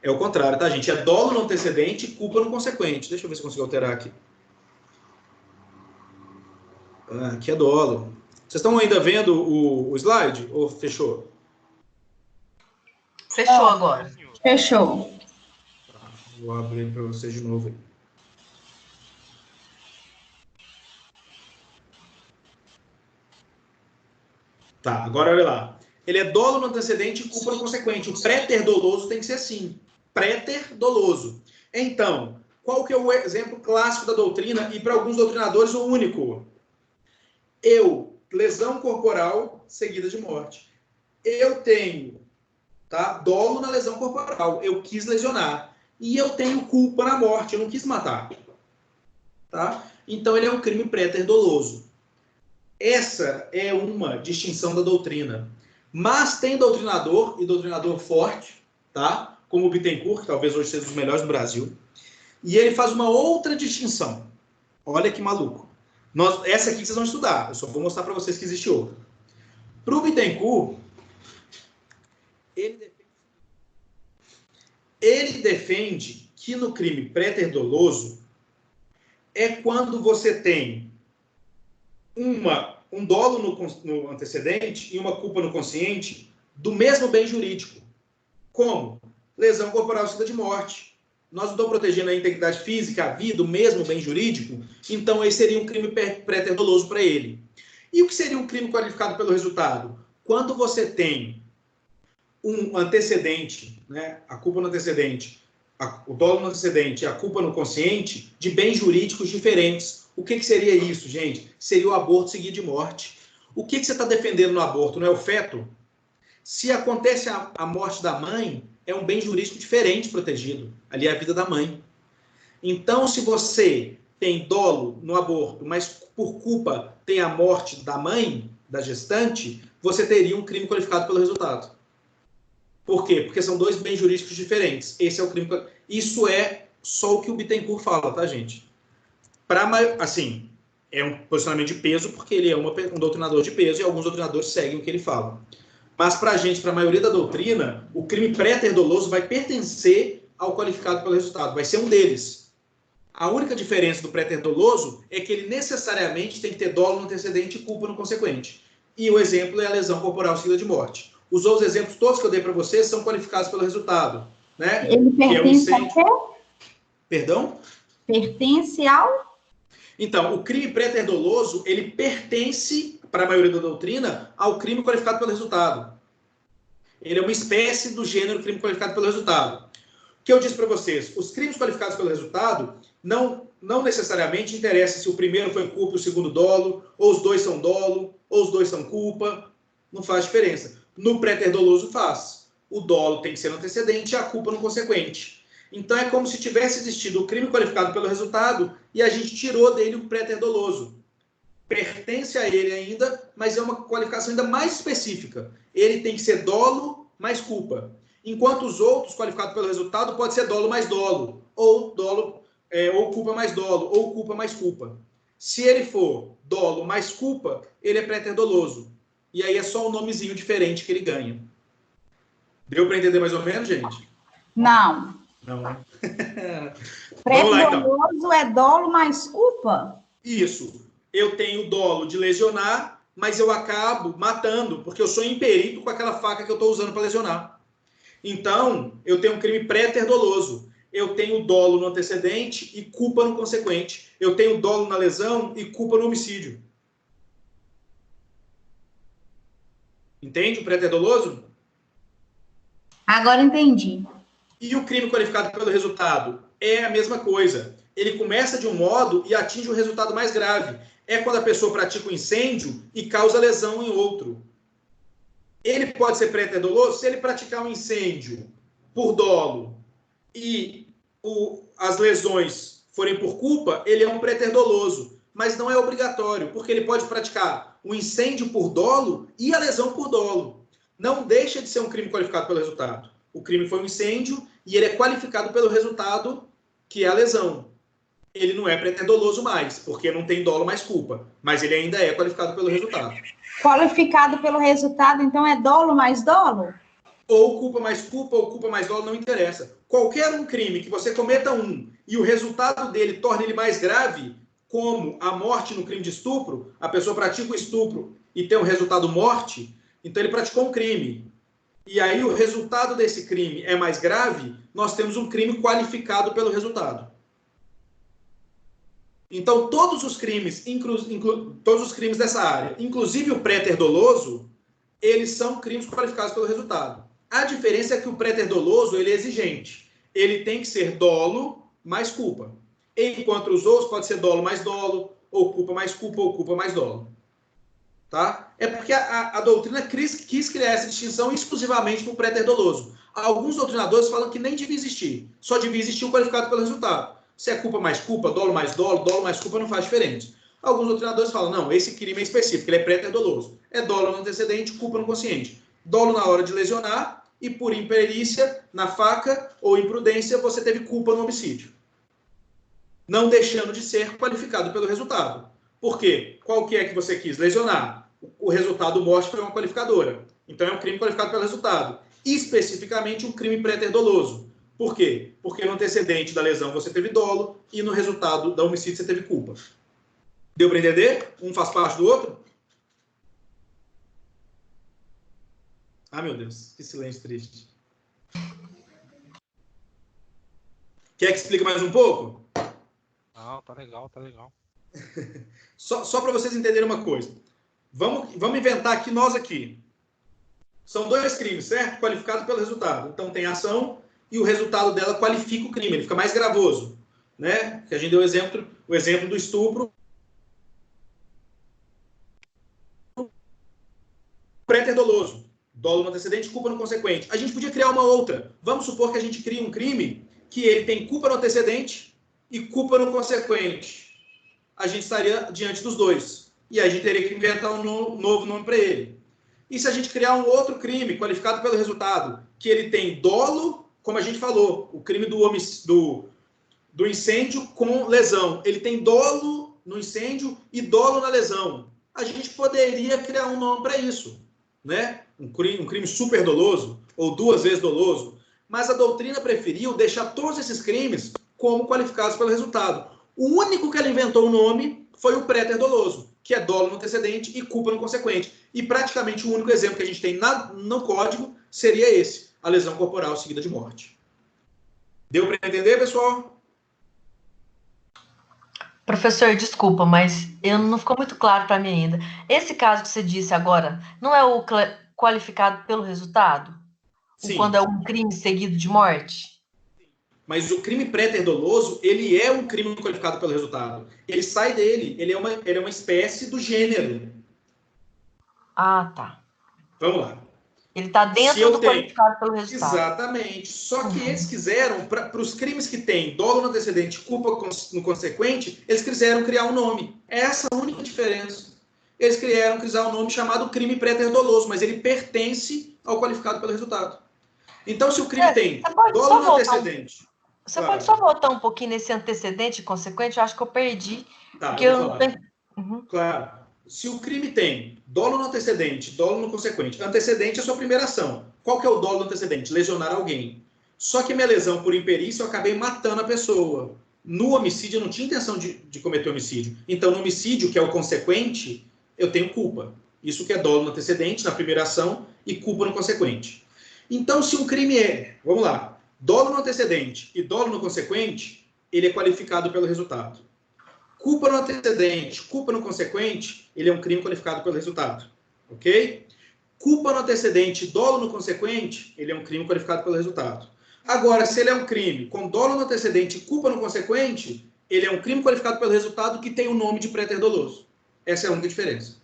É o contrário, tá, gente? É dolo no antecedente e culpa no consequente. Deixa eu ver se eu consigo alterar aqui. Aqui é dolo. Vocês estão ainda vendo o slide? Ou fechou? Fechou agora. Fechou. Tá, vou abrir para vocês de novo aí. Tá, agora olha lá. Ele é dolo no antecedente e culpa no consequente. O préter-doloso tem que ser assim. Préter-doloso. Então, qual que é o exemplo clássico da doutrina e para alguns doutrinadores o único? Lesão corporal seguida de morte. Eu tenho, tá, dolo na lesão corporal. Eu quis lesionar. E eu tenho culpa na morte. Eu não quis matar. Tá? Então, ele é um crime préter-doloso. Essa é uma distinção da doutrina. Mas tem doutrinador, e doutrinador forte, tá? Como o Bittencourt, que talvez hoje seja um dos melhores do Brasil, e ele faz uma outra distinção. Olha que maluco. Essa aqui que vocês vão estudar, eu só vou mostrar para vocês que existe outra. Para o Bittencourt, ele defende que no crime préter-doloso é quando você tem um dolo no antecedente e uma culpa no consciente do mesmo bem jurídico. Como? Lesão corporal seguida de morte. Nós não estamos protegendo a integridade física, a vida, o mesmo bem jurídico, então esse seria um crime préter-doloso para ele. E o que seria um crime qualificado pelo resultado? Quando você tem um antecedente, né, a culpa no antecedente, o dolo no antecedente e a culpa no consciente, de bens jurídicos diferentes. O que seria isso, gente? Seria o aborto seguido de morte. O que você está defendendo no aborto? Não é o feto? Se acontece a morte da mãe, é um bem jurídico diferente protegido. Ali é a vida da mãe. Então, se você tem dolo no aborto, mas por culpa tem a morte da mãe, da gestante, você teria um crime qualificado pelo resultado. Por quê? Porque são dois bens jurídicos diferentes. Esse é o crime. Isso é só o que o Bittencourt fala, tá, gente? Assim, é um posicionamento de peso, porque ele é um doutrinador de peso e alguns doutrinadores seguem o que ele fala. Mas, para a gente, para a maioria da doutrina, o crime préter-doloso vai pertencer ao qualificado pelo resultado. Vai ser um deles. A única diferença do préter-doloso é que ele necessariamente tem que ter dolo no antecedente e culpa no consequente. E o exemplo é a lesão corporal seguida de morte. Os outros exemplos todos que eu dei para vocês são qualificados pelo resultado. Né? Ele pertence ao quê? Perdão? Pertence ao... Então, o crime préter-doloso, ele pertence, para a maioria da doutrina, ao crime qualificado pelo resultado. Ele é uma espécie do gênero crime qualificado pelo resultado. O que eu disse para vocês? Os crimes qualificados pelo resultado não necessariamente interessa se o primeiro foi culpa e o segundo dolo, ou os dois são dolo, ou os dois são culpa. não faz diferença. No préter doloso faz. O dolo tem que ser no antecedente e a culpa no consequente. Então é como se tivesse existido o crime qualificado pelo resultado e a gente tirou dele o préter doloso. Pertence a ele ainda, mas é uma qualificação ainda mais específica. Ele tem que ser dolo mais culpa. Enquanto os outros, qualificados pelo resultado, pode ser dolo mais dolo, ou culpa mais dolo, ou culpa mais culpa. Se ele for dolo mais culpa, ele é préter doloso. E aí é só um nomezinho diferente que ele ganha. Deu para entender mais ou menos, gente? Não. Não. Préter lá, então. doloso é dolo mais culpa? Isso. Eu tenho dolo de lesionar, mas eu acabo matando, porque eu sou imperito com aquela faca que eu estou usando para lesionar. Então, eu tenho um crime préter doloso. Eu tenho dolo no antecedente e culpa no consequente. Eu tenho dolo na lesão e culpa no homicídio. Entende o préter doloso? Agora entendi. E o crime qualificado pelo resultado? É a mesma coisa. Ele começa de um modo e atinge o resultado mais grave. É quando a pessoa pratica um incêndio e causa lesão em outro. Ele pode ser préter doloso se ele praticar um incêndio por dolo e as lesões forem por culpa, ele é um préter doloso. Mas não é obrigatório, porque ele pode praticar o incêndio por dolo e a lesão por dolo. Não deixa de ser um crime qualificado pelo resultado. O crime foi um incêndio e ele é qualificado pelo resultado, que é a lesão. Ele não é préter doloso mais, porque não tem dolo mais culpa. Mas ele ainda é qualificado pelo resultado. Qualificado pelo resultado, então é dolo mais dolo? Ou culpa mais culpa, ou culpa mais dolo, não interessa. Qualquer um crime que você cometa e o resultado dele torne ele mais grave, como a morte no crime de estupro, a pessoa pratica o estupro e tem um resultado morte, então ele praticou um crime. E aí o resultado desse crime é mais grave, nós temos um crime qualificado pelo resultado. Então, todos os crimes, todos os crimes dessa área, inclusive o préter doloso, eles são crimes qualificados pelo resultado. A diferença é que o préter doloso, ele é exigente. Ele tem que ser dolo mais culpa. Enquanto os outros pode ser dolo mais dolo, ou culpa mais culpa, ou culpa mais dolo. Tá? É porque a doutrina quis criar essa distinção exclusivamente para o préter doloso. Alguns doutrinadores falam que nem devia existir. Só devia existir o qualificado pelo resultado. Se é culpa mais culpa, dolo mais culpa, não faz diferença. Alguns doutrinadores falam, não, esse crime é específico, ele é préter doloso. É dolo no antecedente, culpa no consciente. Dolo na hora de lesionar e por imperícia, na faca ou imprudência, você teve culpa no homicídio. Não deixando de ser qualificado pelo resultado. Por quê? Qual que é que você quis? Lesionar. O resultado morte foi uma qualificadora. Então é um crime qualificado pelo resultado. Especificamente um crime préter doloso. Por quê? Porque no antecedente da lesão você teve dolo e no resultado da homicídio você teve culpa. Deu para entender? Um faz parte do outro? Ah, meu Deus, que silêncio triste. Quer que explique mais um pouco? Não, tá legal, tá legal. Só para vocês entenderem uma coisa. Vamos inventar aqui, nós aqui. São dois crimes, certo? Qualificados pelo resultado. Então tem a ação e o resultado dela qualifica o crime, ele fica mais gravoso. Né? Que a gente deu o exemplo do estupro. Préter doloso. Dolo no antecedente, culpa no consequente. A gente podia criar uma outra. Vamos supor que a gente cria um crime que ele tem culpa no antecedente e culpa no consequente. A gente estaria diante dos dois. E aí a gente teria que inventar um novo nome para ele. E se a gente criar um outro crime qualificado pelo resultado, que ele tem dolo, como a gente falou, o crime do incêndio com lesão. Ele tem dolo no incêndio e dolo na lesão. A gente poderia criar um nome para isso. Né? Um crime super doloso, ou 2 vezes doloso. Mas a doutrina preferiu deixar todos esses crimes como qualificados pelo resultado. O único que ela inventou o nome foi o préter doloso, que é dolo no antecedente e culpa no consequente. E praticamente o único exemplo que a gente tem no código seria esse, a lesão corporal seguida de morte. Deu para entender, pessoal? Professor, desculpa, mas não ficou muito claro para mim ainda. Esse caso que você disse agora, não é o qualificado pelo resultado? Sim. Quando é um crime seguido de morte? Mas o crime préter doloso, ele é um crime qualificado pelo resultado. Ele sai dele, ele é uma espécie do gênero. Ah, tá. Vamos lá. Ele está dentro do qualificado pelo resultado. Exatamente. Só que eles quiseram, para os crimes que têm dolo no antecedente e culpa no consequente, eles quiseram criar um nome. Essa é a única diferença. Eles quiseram criar um nome chamado crime pré-doloso, mas ele pertence ao qualificado pelo resultado. Então, se o crime tem dolo no antecedente... Você pode só voltar um pouquinho nesse antecedente e consequente? Eu acho que eu perdi. Tá, porque eu Claro. Se o crime tem dolo no antecedente, dolo no consequente, antecedente é a sua primeira ação. Qual que é o dolo no antecedente? Lesionar alguém. Só que minha lesão por imperícia, eu acabei matando a pessoa. No homicídio, eu não tinha intenção de cometer homicídio. Então, no homicídio, que é o consequente, eu tenho culpa. Isso que é dolo no antecedente, na primeira ação, e culpa no consequente. Então, se um crime vamos lá, dolo no antecedente e dolo no consequente, ele é qualificado pelo resultado. Culpa no antecedente, culpa no consequente, ele é um crime qualificado pelo resultado. Ok? Culpa no antecedente, dolo no consequente, ele é um crime qualificado pelo resultado. Agora, se ele é um crime com dolo no antecedente e culpa no consequente, ele é um crime qualificado pelo resultado que tem o nome de pré-doloso. Essa é a única diferença.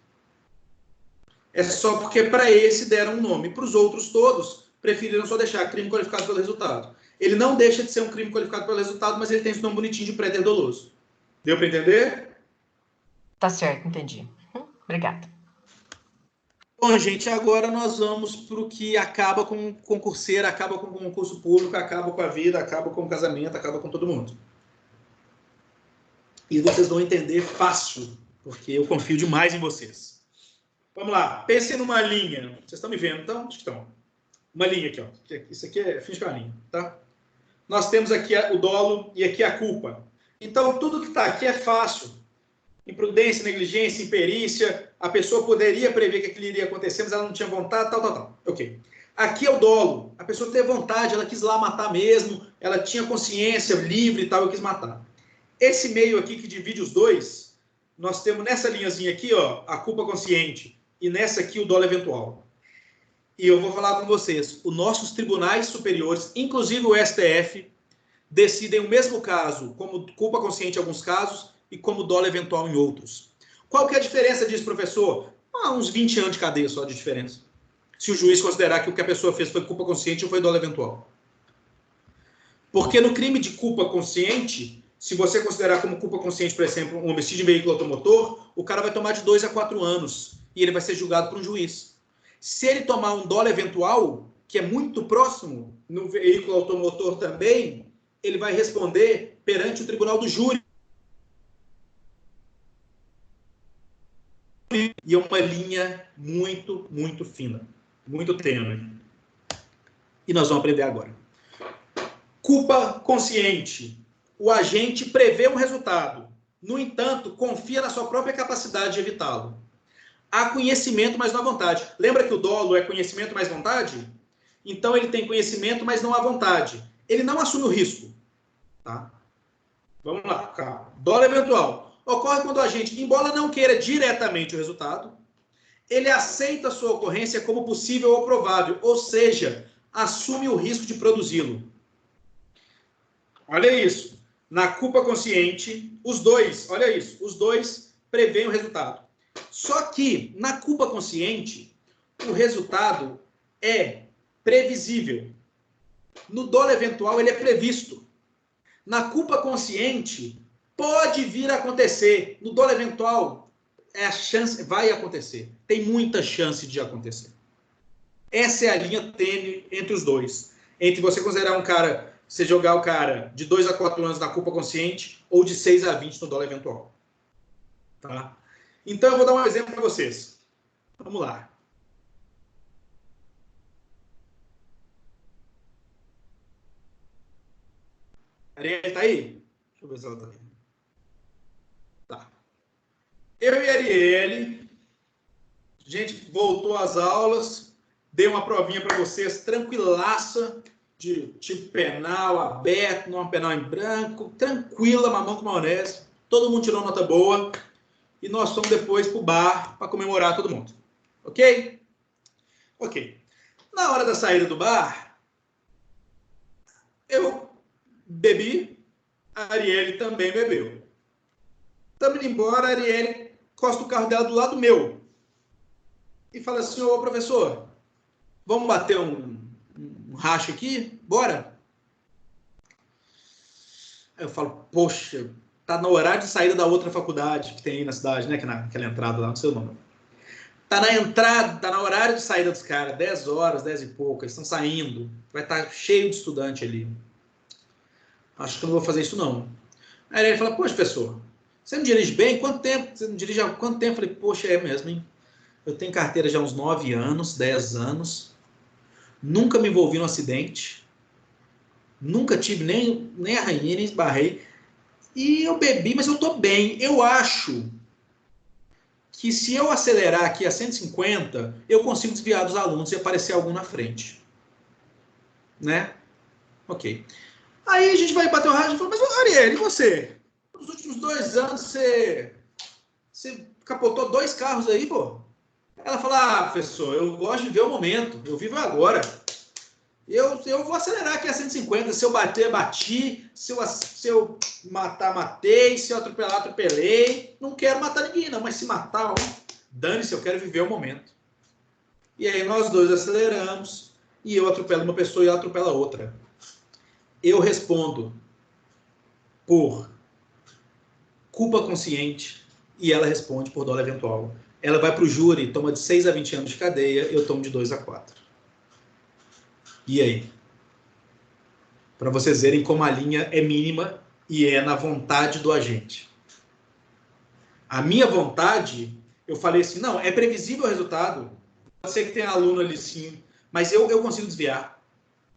É só porque para esse deram um nome. Para os outros todos, preferiram só deixar crime qualificado pelo resultado. Ele não deixa de ser um crime qualificado pelo resultado, mas ele tem esse nome bonitinho de pré-doloso. Deu para entender? Tá certo, entendi. Obrigada. Bom, gente, agora nós vamos para o que acaba com concurseiro, acaba com o concurso público, acaba com a vida, acaba com o casamento, acaba com todo mundo. E vocês vão entender fácil, porque eu confio demais em vocês. Vamos lá, pensem numa linha. Vocês estão me vendo, então? Acho que estão. Uma linha aqui, ó. Isso aqui é finge que é uma linha, tá? Nós temos aqui o dolo e aqui a culpa. Então, tudo que está aqui é fácil. Imprudência, negligência, imperícia. A pessoa poderia prever que aquilo iria acontecer, mas ela não tinha vontade, tal. Ok. Aqui é o dolo. A pessoa teve vontade, ela quis lá matar mesmo, ela tinha consciência livre e tal, e quis matar. Esse meio aqui que divide os dois, nós temos nessa linhazinha aqui, ó, a culpa consciente, e nessa aqui o dolo eventual. E eu vou falar com vocês, os nossos tribunais superiores, inclusive o STF, decidem o mesmo caso, como culpa consciente em alguns casos e como dolo eventual em outros. Qual que é a diferença disso, professor? Uns 20 anos de cadeia só de diferença. Se o juiz considerar que o que a pessoa fez foi culpa consciente ou foi dolo eventual. Porque no crime de culpa consciente, se você considerar como culpa consciente, por exemplo, um homicídio em veículo automotor, o cara vai tomar de 2 a 4 anos e ele vai ser julgado por um juiz. Se ele tomar um dolo eventual, que é muito próximo, no veículo automotor também, ele vai responder perante o tribunal do júri. E é uma linha muito, muito fina, muito tênue. E nós vamos aprender agora. Culpa consciente. O agente prevê um resultado. No entanto, confia na sua própria capacidade de evitá-lo. Há conhecimento, mas não há vontade. Lembra que o dolo é conhecimento mais vontade? Então, ele tem conhecimento, mas não há vontade. Ele não assume o risco. Tá? Vamos lá, calma. Dolo eventual. Ocorre quando o agente, embora não queira diretamente o resultado, ele aceita a sua ocorrência como possível ou provável, ou seja, assume o risco de produzi-lo. Olha isso. Na culpa consciente, os dois, olha isso, os dois preveem o resultado. Só que, na culpa consciente, o resultado é previsível. No dolo eventual, ele é previsto. Na culpa consciente, pode vir a acontecer. No dolo eventual, a chance vai acontecer. Tem muita chance de acontecer. Essa é a linha tênue entre os dois. Entre você considerar um cara, você jogar o cara de 2 a 4 anos na culpa consciente ou de 6 a 20 no dolo eventual. Tá? Então, eu vou dar um exemplo para vocês. Vamos lá. Ariel tá aí? Deixa eu ver se ela tá aí. Tá. Eu e a Arielle, a gente voltou às aulas, dei uma provinha para vocês, tranquilaça, de tipo penal aberto, não penal em branco, tranquila, mamão com maionese. Todo mundo tirou nota boa. E nós fomos depois pro bar para comemorar todo mundo. Ok? Ok. Na hora da saída do bar, eu bebi, a Arielle também bebeu. Estamos indo embora, a Arielle encosta o carro dela do lado meu. e fala assim, ô professor, vamos bater um racha aqui? Bora? Aí eu falo, poxa, tá no horário de saída da outra faculdade que tem aí na cidade, né? Que naquela entrada lá, não sei o nome. Tá na entrada, tá no horário de saída dos caras, 10 horas, 10 e pouco, eles estão saindo. Vai estar cheio de estudante ali. Acho que eu não vou fazer isso, não. Aí ele fala, poxa, professor, você não dirige bem? Quanto tempo? Você não dirige há quanto tempo? Eu falei, poxa, é mesmo, hein? Eu tenho carteira já há uns 9 anos, 10 anos. Nunca me envolvi num acidente. Nunca tive nem arranhei, nem esbarrei. E eu bebi, mas eu tô bem. Eu acho que se eu acelerar aqui a 150, eu consigo desviar dos alunos e aparecer algum na frente. Né? Ok. Aí a gente vai bater o rádio e fala, mas Ariel, e você? Nos últimos 2 anos você capotou 2 carros aí, pô? Ela fala, professor, eu gosto de ver o momento, eu vivo agora. Eu vou acelerar aqui a 150, se eu bater, bati, se eu matar, matei, se eu atropelar, atropelei. Não quero matar ninguém, não, mas se matar, ó, dane-se, eu quero viver o momento. E aí nós dois aceleramos, e eu atropelo uma pessoa e ela atropela outra. Eu respondo por culpa consciente e ela responde por dolo eventual. Ela vai para o júri, toma de 6 a 20 anos de cadeia, eu tomo de 2 a 4. E aí? Para vocês verem como a linha é mínima e é na vontade do agente. A minha vontade, eu falei assim, não, é previsível o resultado. Pode ser que tenha aluno ali sim, mas eu consigo desviar.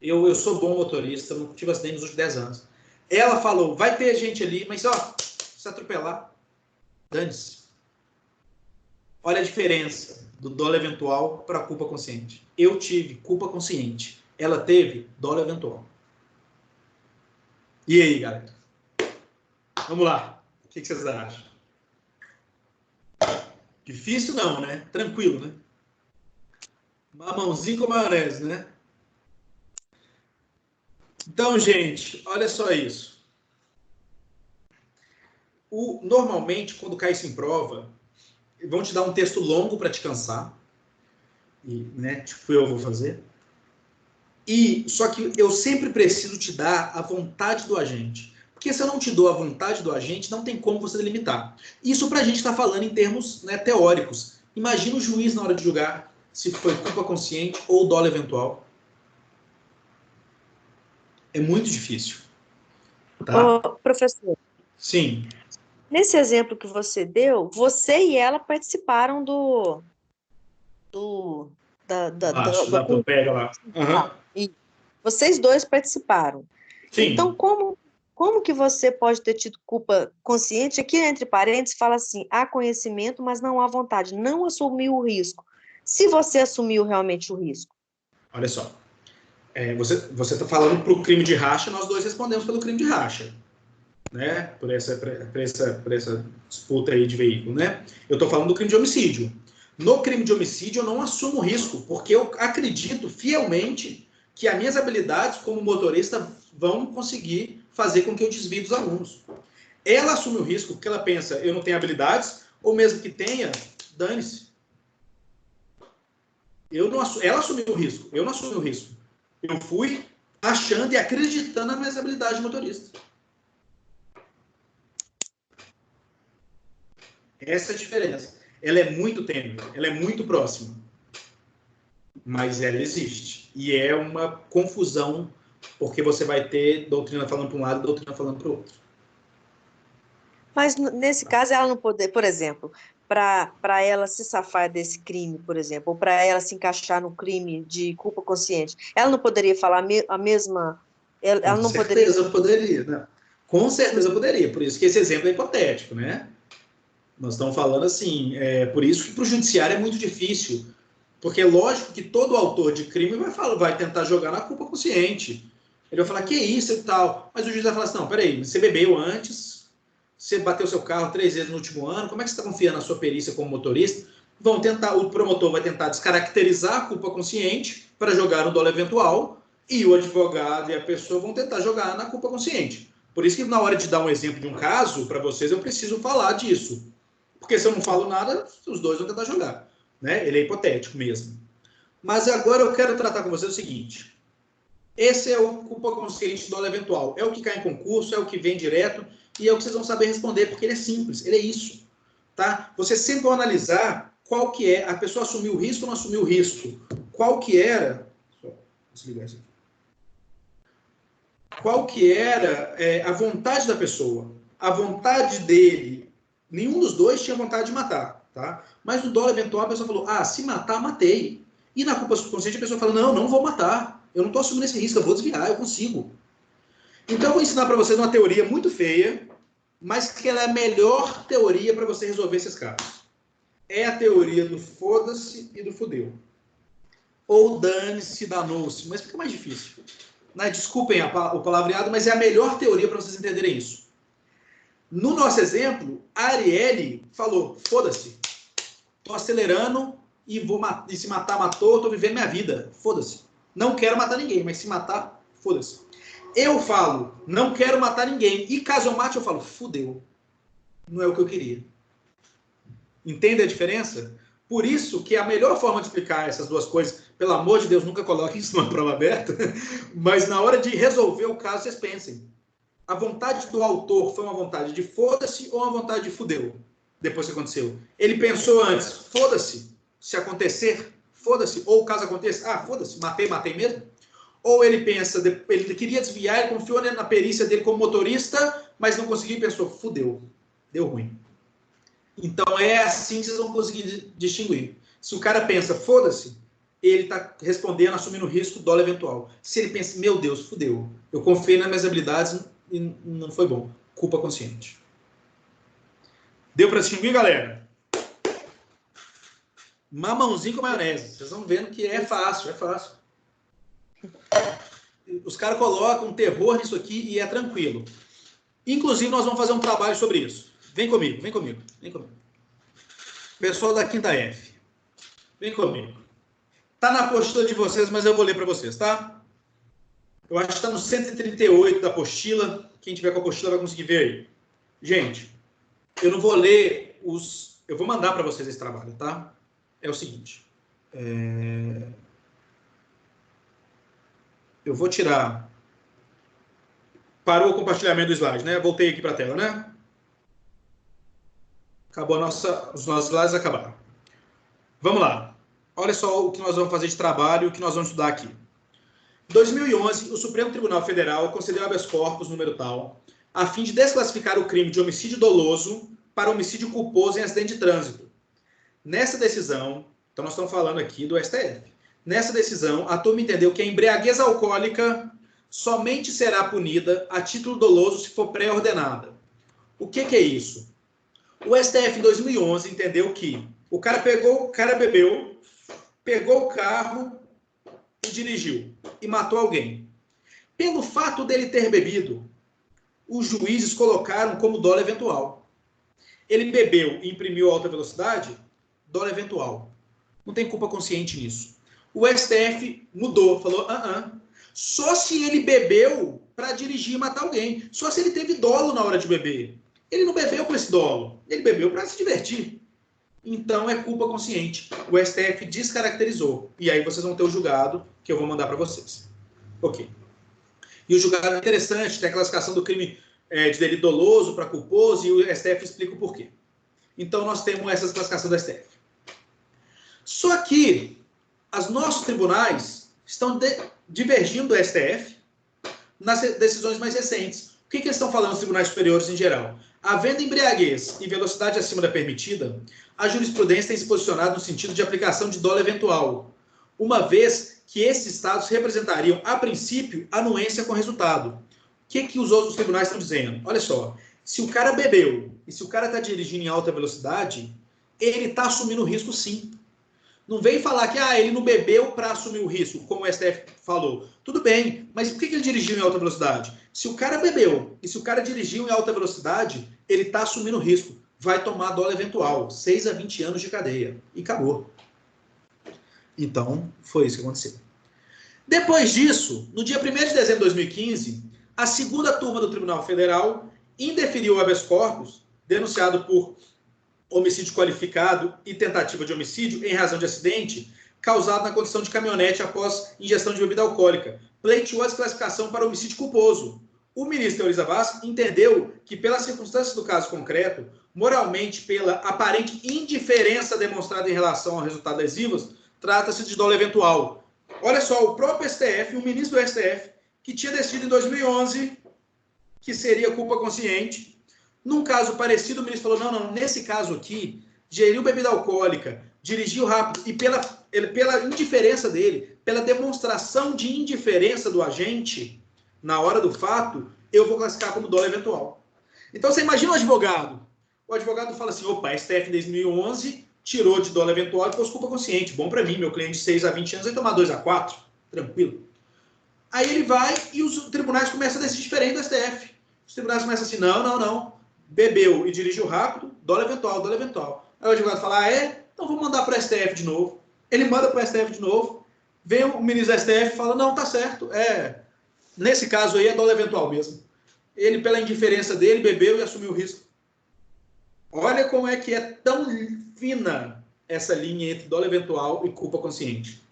Eu sou bom motorista, não tive acidente nos últimos 10 anos. Ela falou, vai ter gente ali, mas ó, se atropelar, dane-se. Olha a diferença do dolo eventual para a culpa consciente. Eu tive culpa consciente. Ela teve dolo eventual. E aí, galera? Vamos lá. O que vocês acham? Difícil não, né? Tranquilo, né? Mamãozinho com maionese, né? Então, gente, olha só isso. Normalmente, quando cai isso em prova, vão te dar um texto longo para te cansar. E, né, tipo eu vou fazer. Só que eu sempre preciso te dar a vontade do agente. Porque se eu não te dou a vontade do agente, não tem como você delimitar. Isso para a gente está falando em termos, né, teóricos. Imagina o juiz na hora de julgar se foi culpa consciente ou dolo eventual. É muito difícil. Tá? Ô, professor. Sim. Nesse exemplo que você deu, você e ela participaram Da pega lá. Uhum. E vocês dois participaram. Sim. Então, como que você pode ter tido culpa consciente? Aqui, entre parênteses, fala assim, há conhecimento, mas não há vontade. Não assumiu o risco. Se você assumiu realmente o risco. Olha só. Você está falando para o crime de racha, nós dois respondemos pelo crime de racha. Né? Por essa disputa aí de veículo. Né? Eu estou falando do crime de homicídio. No crime de homicídio, eu não assumo risco, porque eu acredito fielmente que as minhas habilidades como motorista vão conseguir fazer com que eu desvie dos alunos. Ela assume o risco porque ela pensa, eu não tenho habilidades, ou mesmo que tenha, dane-se. Ela assumiu o risco, eu não assumi o risco. Eu fui achando e acreditando nas minhas habilidades de motorista. Essa é a diferença. Ela é muito tênue, ela é muito próxima. Mas ela existe. E é uma confusão, porque você vai ter doutrina falando para um lado e doutrina falando para o outro. Mas, nesse caso, ela não poder, por exemplo, para ela se safar desse crime, por exemplo, ou para ela se encaixar no crime de culpa consciente, ela não poderia falar a mesma... Ela não poderia... Com certeza poderia, né? Com certeza poderia. Por isso que esse exemplo é hipotético, né? Nós estamos falando assim, por isso que para o judiciário é muito difícil, porque é lógico que todo autor de crime vai tentar jogar na culpa consciente. Ele vai falar, que isso e tal, mas o juiz vai falar assim, não, peraí, você bebeu antes, você bateu seu carro 3 vezes no último ano, como é que você está confiando na sua perícia como motorista? O promotor vai tentar descaracterizar a culpa consciente para jogar no dolo eventual, e o advogado e a pessoa vão tentar jogar na culpa consciente. Por isso que na hora de dar um exemplo de um caso, para vocês, eu preciso falar disso. Porque se eu não falo nada, os dois vão tentar jogar. né? Ele é hipotético mesmo. Mas agora eu quero tratar com você o seguinte. Esse é o culpa consciente dólar eventual. É o que cai em concurso, é o que vem direto, e é o que vocês vão saber responder, porque ele é simples, ele é isso. Tá? Você sempre vai analisar qual que é, a pessoa assumiu o risco ou não assumiu o risco. Qual que era... Só desligar isso aqui. Qual que era a vontade da pessoa. A vontade dele, nenhum dos dois tinha vontade de matar. Tá? Mas no dólar eventual a pessoa falou, se matar, matei. E na culpa subconsciente a pessoa fala, não vou matar. Eu não estou assumindo esse risco, eu vou desviar, eu consigo. Então eu vou ensinar para vocês uma teoria muito feia, mas que ela é a melhor teoria para você resolver esses casos. É a teoria do foda-se e do fudeu. Ou dane-se, danou-se, mas fica mais difícil. Né? Desculpem o palavreado, mas é a melhor teoria para vocês entenderem isso. No nosso exemplo, a Arielle falou, foda-se, estou acelerando e se matar, matou, estou vivendo minha vida, foda-se. Não quero matar ninguém, mas se matar, foda-se. Eu falo, não quero matar ninguém. E caso eu mate, eu falo, fudeu. Não é o que eu queria. Entende a diferença? Por isso que a melhor forma de explicar essas duas coisas, pelo amor de Deus, nunca coloquem isso numa prova aberta, mas na hora de resolver o caso, vocês pensem. A vontade do autor foi uma vontade de foda-se ou uma vontade de fudeu? Depois que aconteceu. Ele pensou antes, foda-se, se acontecer, foda-se, ou caso aconteça, foda-se, matei mesmo. Ou ele pensa, ele queria desviar, ele confiou na perícia dele como motorista, mas não conseguiu e pensou, fudeu, deu ruim. Então é assim que vocês vão conseguir distinguir. Se o cara pensa, foda-se, ele está respondendo, assumindo o risco, dólar eventual. Se ele pensa, meu Deus, fudeu, eu confiei nas minhas habilidades e não foi bom. Culpa consciente. Deu para distinguir, galera? Mamãozinho com maionese. Vocês vão vendo que é fácil, é fácil. Os caras colocam terror nisso aqui e é tranquilo. Inclusive, nós vamos fazer um trabalho sobre isso. Vem comigo, vem comigo, vem comigo. Pessoal da quinta F. Vem comigo. Tá na apostila de vocês, mas eu vou ler para vocês, tá? Eu acho que está no 138 da apostila. Quem tiver com a apostila vai conseguir ver aí. Gente, eu não vou ler os... Eu vou mandar para vocês esse trabalho, tá? É o seguinte. Eu vou tirar... Parou o compartilhamento do slide, né? Voltei aqui para a tela, né? Acabou os nossos slides acabaram. Vamos lá. Olha só o que nós vamos fazer de trabalho, o que nós vamos estudar aqui. Em 2011, o Supremo Tribunal Federal concedeu habeas corpus número tal, a fim de desclassificar o crime de homicídio doloso para homicídio culposo em acidente de trânsito. Nessa decisão, então nós estamos falando aqui do STF. Nessa decisão, a turma entendeu que a embriaguez alcoólica somente será punida a título doloso se for pré-ordenada. O que é isso? O STF em 2011 entendeu que o cara bebeu, pegou o carro e dirigiu e matou alguém. Pelo fato dele ter bebido, os juízes colocaram como dolo eventual. Ele bebeu e imprimiu alta velocidade, dolo eventual. Não tem culpa consciente nisso. O STF mudou, falou, só se ele bebeu para dirigir e matar alguém. Só se ele teve dolo na hora de beber. Ele não bebeu com esse dolo. Ele bebeu para se divertir. Então é culpa consciente. O STF descaracterizou. E aí vocês vão ter o julgado que eu vou mandar para vocês. Ok. E o julgado é interessante, tem a classificação do crime de delito doloso para culposo e o STF explica o porquê. Então nós temos essa classificação do STF. Só que os nossos tribunais estão divergindo do STF nas decisões mais recentes. O que eles estão falando nos tribunais superiores em geral? Havendo embriaguez e velocidade acima da permitida, a jurisprudência tem se posicionado no sentido de aplicação de dolo eventual, uma vez que esses estados representariam, a princípio, anuência com resultado. O que os outros tribunais estão dizendo? Olha só, se o cara bebeu e se o cara está dirigindo em alta velocidade, ele está assumindo o risco sim. Não vem falar que ele não bebeu para assumir o risco, como o STF falou. Tudo bem, mas por que ele dirigiu em alta velocidade? Se o cara bebeu e se o cara dirigiu em alta velocidade, ele está assumindo o risco. Vai tomar dolo eventual, 6 a 20 anos de cadeia. E acabou. Então, foi isso que aconteceu. Depois disso, no dia 1º de dezembro de 2015, a segunda turma do Tribunal Federal indeferiu o habeas corpus, denunciado por homicídio qualificado e tentativa de homicídio em razão de acidente causado na condição de caminhonete após ingestão de bebida alcoólica. Pleiteou a desclassificação para homicídio culposo. O ministro Teori Zavascki entendeu que, pelas circunstâncias do caso concreto, moralmente pela aparente indiferença demonstrada em relação ao resultado lesivos, trata-se de dolo eventual. Olha só, o próprio STF, o ministro do STF, que tinha decidido em 2011 que seria culpa consciente, num caso parecido, o ministro falou, não, nesse caso aqui, geriu bebida alcoólica, dirigiu rápido, e pela indiferença dele, pela demonstração de indiferença do agente, na hora do fato, eu vou classificar como dolo eventual. Então, você imagina o advogado. O advogado fala assim, opa, STF em 2011 tirou de dolo eventual e pôs culpa consciente. Bom para mim, meu cliente de 6 a 20 anos vai tomar 2 a 4, tranquilo. Aí ele vai e os tribunais começam a decidir diferente do STF. Os tribunais começam assim, não. Bebeu e dirigiu rápido, dolo eventual. Aí o advogado fala, então vou mandar para o STF de novo. Ele manda para o STF de novo, vem o ministro do STF e fala, não, tá certo, nesse caso aí é dolo eventual mesmo. Ele, pela indiferença dele, bebeu e assumiu o risco. Olha como é que é tão fina essa linha entre dolo eventual e culpa consciente.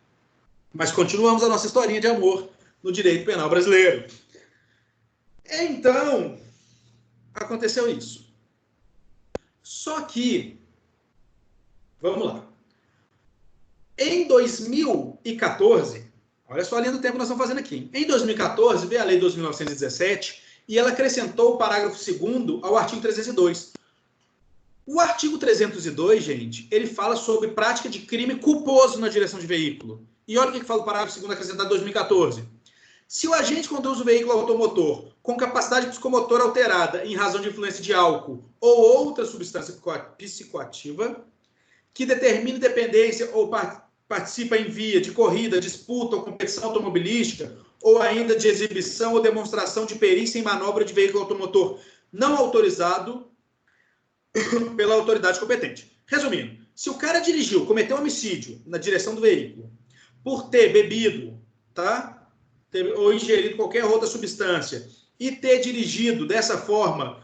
Mas continuamos a nossa historinha de amor no direito penal brasileiro. Então, aconteceu isso. Só que, vamos lá. Em 2014, olha só a linha do tempo que nós estamos fazendo aqui. Em 2014, veio a Lei 2.917 e ela acrescentou o parágrafo 2º ao artigo 302. O artigo 302, gente, ele fala sobre prática de crime culposo na direção de veículo. E olha o que fala o parágrafo 2º acrescentado em 2014. Se o agente conduz o veículo automotor com capacidade psicomotora alterada em razão de influência de álcool ou outra substância psicoativa que determine dependência ou participa em via de corrida, disputa ou competição automobilística ou ainda de exibição ou demonstração de perícia em manobra de veículo automotor não autorizado pela autoridade competente. Resumindo, se o cara dirigiu, cometeu homicídio na direção do veículo por ter bebido, tá? Ou ingerido qualquer outra substância e ter dirigido dessa forma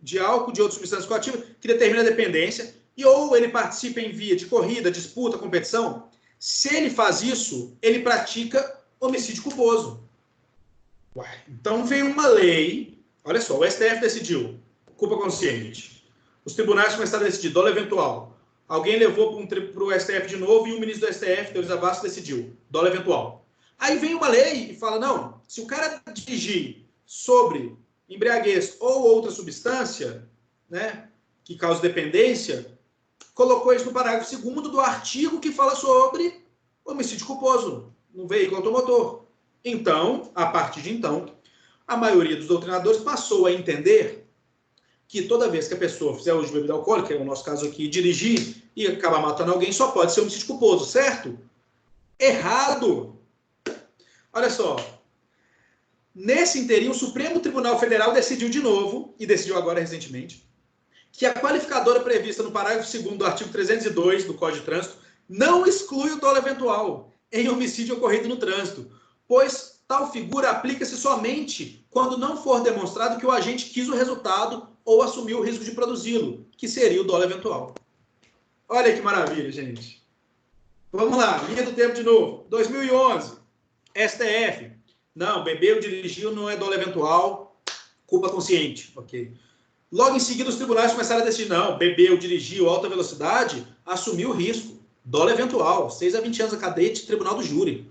de álcool, de outra substância psicoativa que determina a dependência, e ou ele participa em via de corrida, disputa, competição, se ele faz isso, ele pratica homicídio culposo. Então vem uma lei, olha só, o STF decidiu, culpa consciente. Os tribunais começaram a decidir, dolo eventual. Alguém levou para o STF de novo e o ministro do STF, Teori Zavascki, decidiu, dolo eventual. Aí vem uma lei e fala, não, se o cara dirigir sobre embriaguez ou outra substância, né, que causa dependência, colocou isso no parágrafo 2º do artigo que fala sobre homicídio culposo no veículo automotor. Então, a partir de então, a maioria dos doutrinadores passou a entender que toda vez que a pessoa fizer uso de bebida alcoólica, que é o nosso caso aqui, dirigir e acabar matando alguém, só pode ser homicídio culposo, certo? Errado! Olha só, nesse interim, o Supremo Tribunal Federal decidiu de novo, e decidiu agora recentemente, que a qualificadora prevista no parágrafo 2º do artigo 302 do Código de Trânsito não exclui o dolo eventual em homicídio ocorrido no trânsito, pois tal figura aplica-se somente quando não for demonstrado que o agente quis o resultado ou assumiu o risco de produzi-lo, que seria o dolo eventual. Olha que maravilha, gente. Vamos lá, linha do tempo de novo. 2011, STF. Não, bebeu, dirigiu, não é dolo eventual, culpa consciente. Ok. Logo em seguida, os tribunais começaram a decidir, não, bebeu, dirigiu, alta velocidade, assumiu o risco. Dolo eventual, 6 a 20 anos a cadeia de tribunal do júri.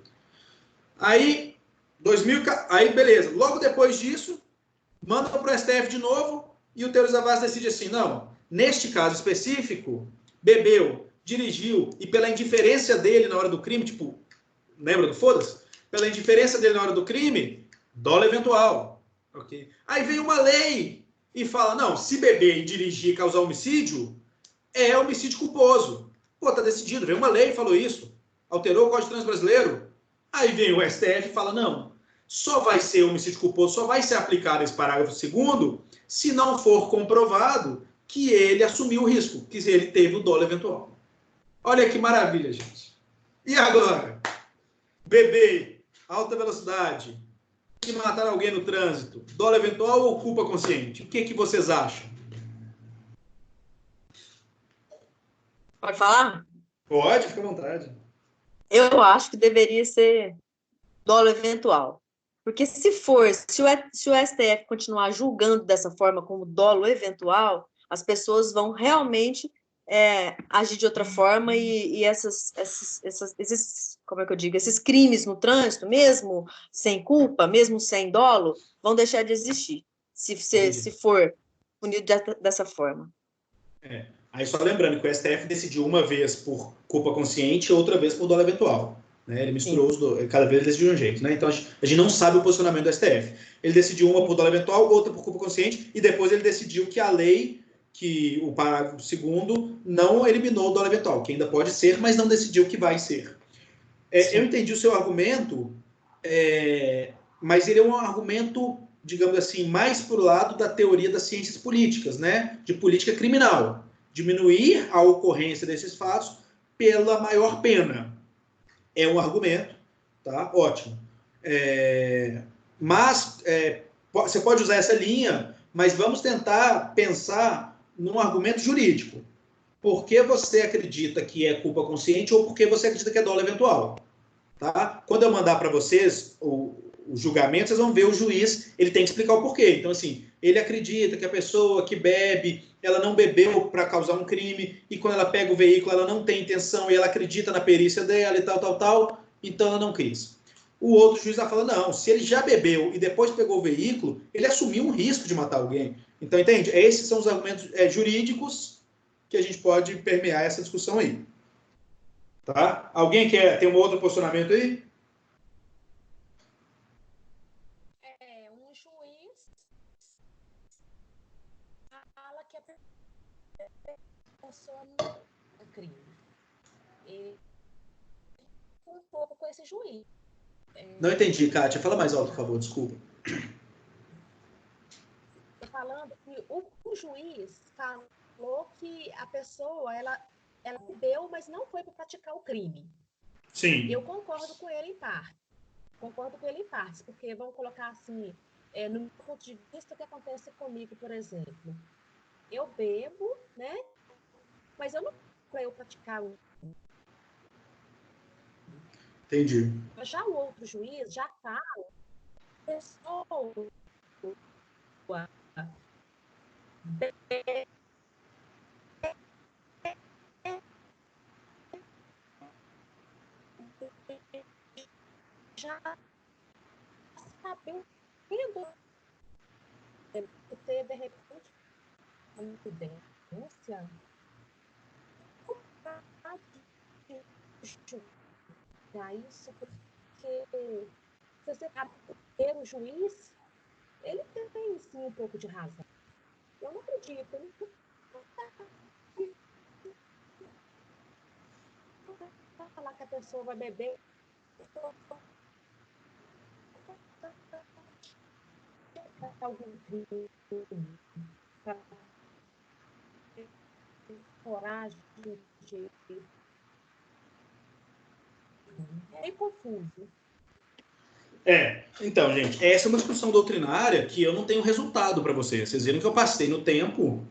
Aí, beleza. Logo depois disso, manda para o STF de novo e o Teori Zavascki decide assim, não, neste caso específico, bebeu, dirigiu e pela indiferença dele na hora do crime, tipo, lembra do foda-se? Pela indiferença dele na hora do crime, dolo eventual. Okay? Aí vem uma lei e fala, não, se beber e dirigir e causar homicídio, é homicídio culposo. Pô, tá decidido, veio uma lei e falou isso. Alterou o Código de Trânsito brasileiro. Aí vem o STF e fala, não, só vai ser homicídio culposo, só vai ser aplicado esse parágrafo 2º se não for comprovado que ele assumiu o risco, que ele teve o dolo eventual. Olha que maravilha, gente. E agora? Beber, alta velocidade, e matar alguém no trânsito, dolo eventual ou culpa consciente? O que vocês acham? Pode falar? Pode, fica à vontade. Eu acho que deveria ser dolo eventual. Porque se o STF continuar julgando dessa forma como dolo eventual, as pessoas vão realmente agir de outra forma e esses, como é que eu digo, esses crimes no trânsito, mesmo sem culpa, mesmo sem dolo, vão deixar de existir, se for punido dessa forma. Aí só lembrando que o STF decidiu uma vez por culpa consciente e outra vez por dolo eventual. Né? Ele misturou os dois, cada vez ele decidiu de um jeito. Né? Então a gente não sabe o posicionamento do STF. Ele decidiu uma por dolo eventual, outra por culpa consciente, e depois ele decidiu que a lei, que o parágrafo 2º, não eliminou o dolo eventual, que ainda pode ser, mas não decidiu que vai ser. Eu entendi o seu argumento, mas ele é um argumento, digamos assim, mais para o lado da teoria das ciências políticas, né? De política criminal. Diminuir a ocorrência desses fatos pela maior pena. É um argumento, tá? Ótimo. Mas você pode usar essa linha, mas vamos tentar pensar num argumento jurídico. Por que você acredita que é culpa consciente ou por que você acredita que é dolo eventual? Tá? Quando eu mandar para vocês o julgamento, vocês vão ver o juiz, ele tem que explicar o porquê. Então, assim, ele acredita que a pessoa que bebe, ela não bebeu para causar um crime, e quando ela pega o veículo, ela não tem intenção, e ela acredita na perícia dela e tal, então ela não quis. O outro juiz vai falar, não, se ele já bebeu e depois pegou o veículo, ele assumiu um risco de matar alguém. Então, entende? Esses são os argumentos jurídicos que a gente pode permear essa discussão aí. Tá? Alguém tem um outro posicionamento aí? Um juiz fala que a pessoa não é crime. E um pouco com esse juiz. Não entendi, Kátia. Fala mais alto, por favor, desculpa. Estou falando que o juiz falou que a pessoa, ela bebeu, mas não foi para praticar o crime. Sim. Eu concordo com ele em parte. Porque vamos colocar assim, no meu ponto de vista, o que acontece comigo, por exemplo. Eu bebo, né? Mas eu não para eu praticar o... Entendi. Já o outro juiz já fala, pessoa já sabendo ter, de repente, uma evidência isso, porque se você ter o juiz, ele tem sim um pouco de razão. Eu não acredito, não falar que a pessoa vai beber algum crime, coragem de... É confuso. Então, gente, essa é uma discussão doutrinária que eu não tenho resultado para vocês. Vocês viram que eu passei no tempo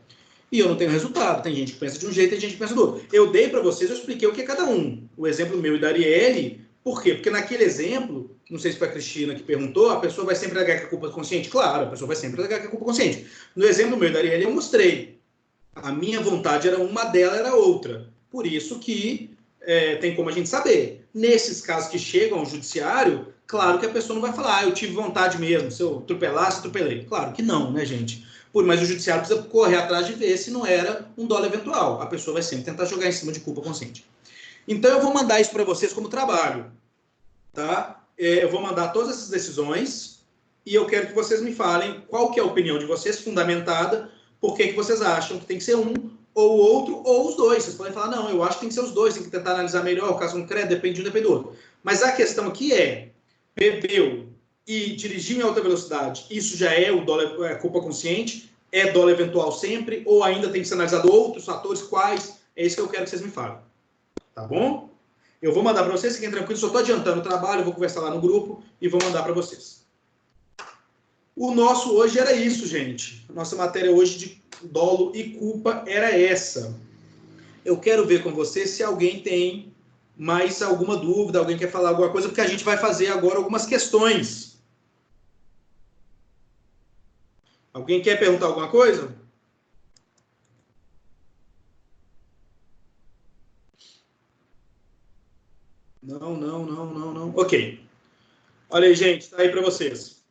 e eu não tenho resultado. Tem gente que pensa de um jeito, tem gente que pensa do outro. Eu dei para vocês, eu expliquei o que é cada um. O exemplo meu e da Arielle, por quê? Porque naquele exemplo, não sei se foi a Cristina que perguntou, a pessoa vai sempre alegar que é culpa consciente? Claro, a pessoa vai sempre alegar que é culpa consciente. No exemplo meu e da Arielle, eu mostrei. A minha vontade era uma, dela era outra. Por isso que tem como a gente saber. Nesses casos que chegam ao judiciário, claro que a pessoa não vai falar, eu tive vontade mesmo, se eu atropelasse, atropelei. Claro que não, né, gente? Mas o judiciário precisa correr atrás de ver se não era um dolo eventual. A pessoa vai sempre tentar jogar em cima de culpa consciente. Então, eu vou mandar isso para vocês como trabalho. Tá? Eu vou mandar todas essas decisões e eu quero que vocês me falem qual que é a opinião de vocês, fundamentada, por que vocês acham que tem que ser um ou outro, ou os dois. Vocês podem falar, não, eu acho que tem que ser os dois, tem que tentar analisar melhor, o caso concreto, depende de um, depende do outro. Mas a questão aqui é, bebeu e dirigiu em alta velocidade, isso já é o dolo, culpa consciente? É dolo eventual sempre? Ou ainda tem que ser analisado outros fatores? Quais? É isso que eu quero que vocês me falem. Tá bom? Eu vou mandar para vocês, fiquem tranquilos, só estou adiantando o trabalho, vou conversar lá no grupo e vou mandar para vocês. O nosso hoje era isso, gente. A nossa matéria hoje de dolo e culpa era essa. eu quero ver com você se alguém tem mais alguma dúvida, alguém quer falar alguma coisa, porque a gente vai fazer agora algumas questões. Alguém quer perguntar alguma coisa? Não. Ok. Olha aí, gente, tá aí para vocês.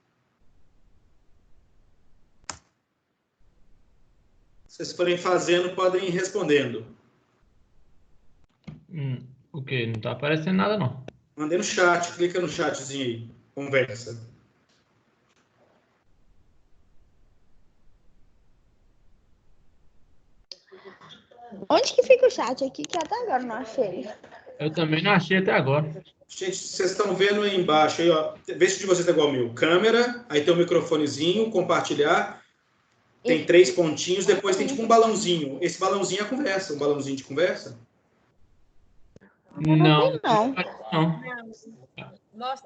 Se vocês forem fazendo, podem ir respondendo. O quê? Não tá aparecendo nada, não. Mandei no chat, clica no chatzinho aí. Conversa. Onde que fica o chat aqui, que até agora não achei? Eu também não achei até agora. Gente, vocês estão vendo aí embaixo, aí, ó. Vê se de vocês é igual ao meu. Câmera, aí tem o microfonezinho, compartilhar. Tem 3 pontinhos, depois tem tipo um balãozinho. Esse balãozinho é a conversa, um balãozinho de conversa. Não. Não. Não. Nossa,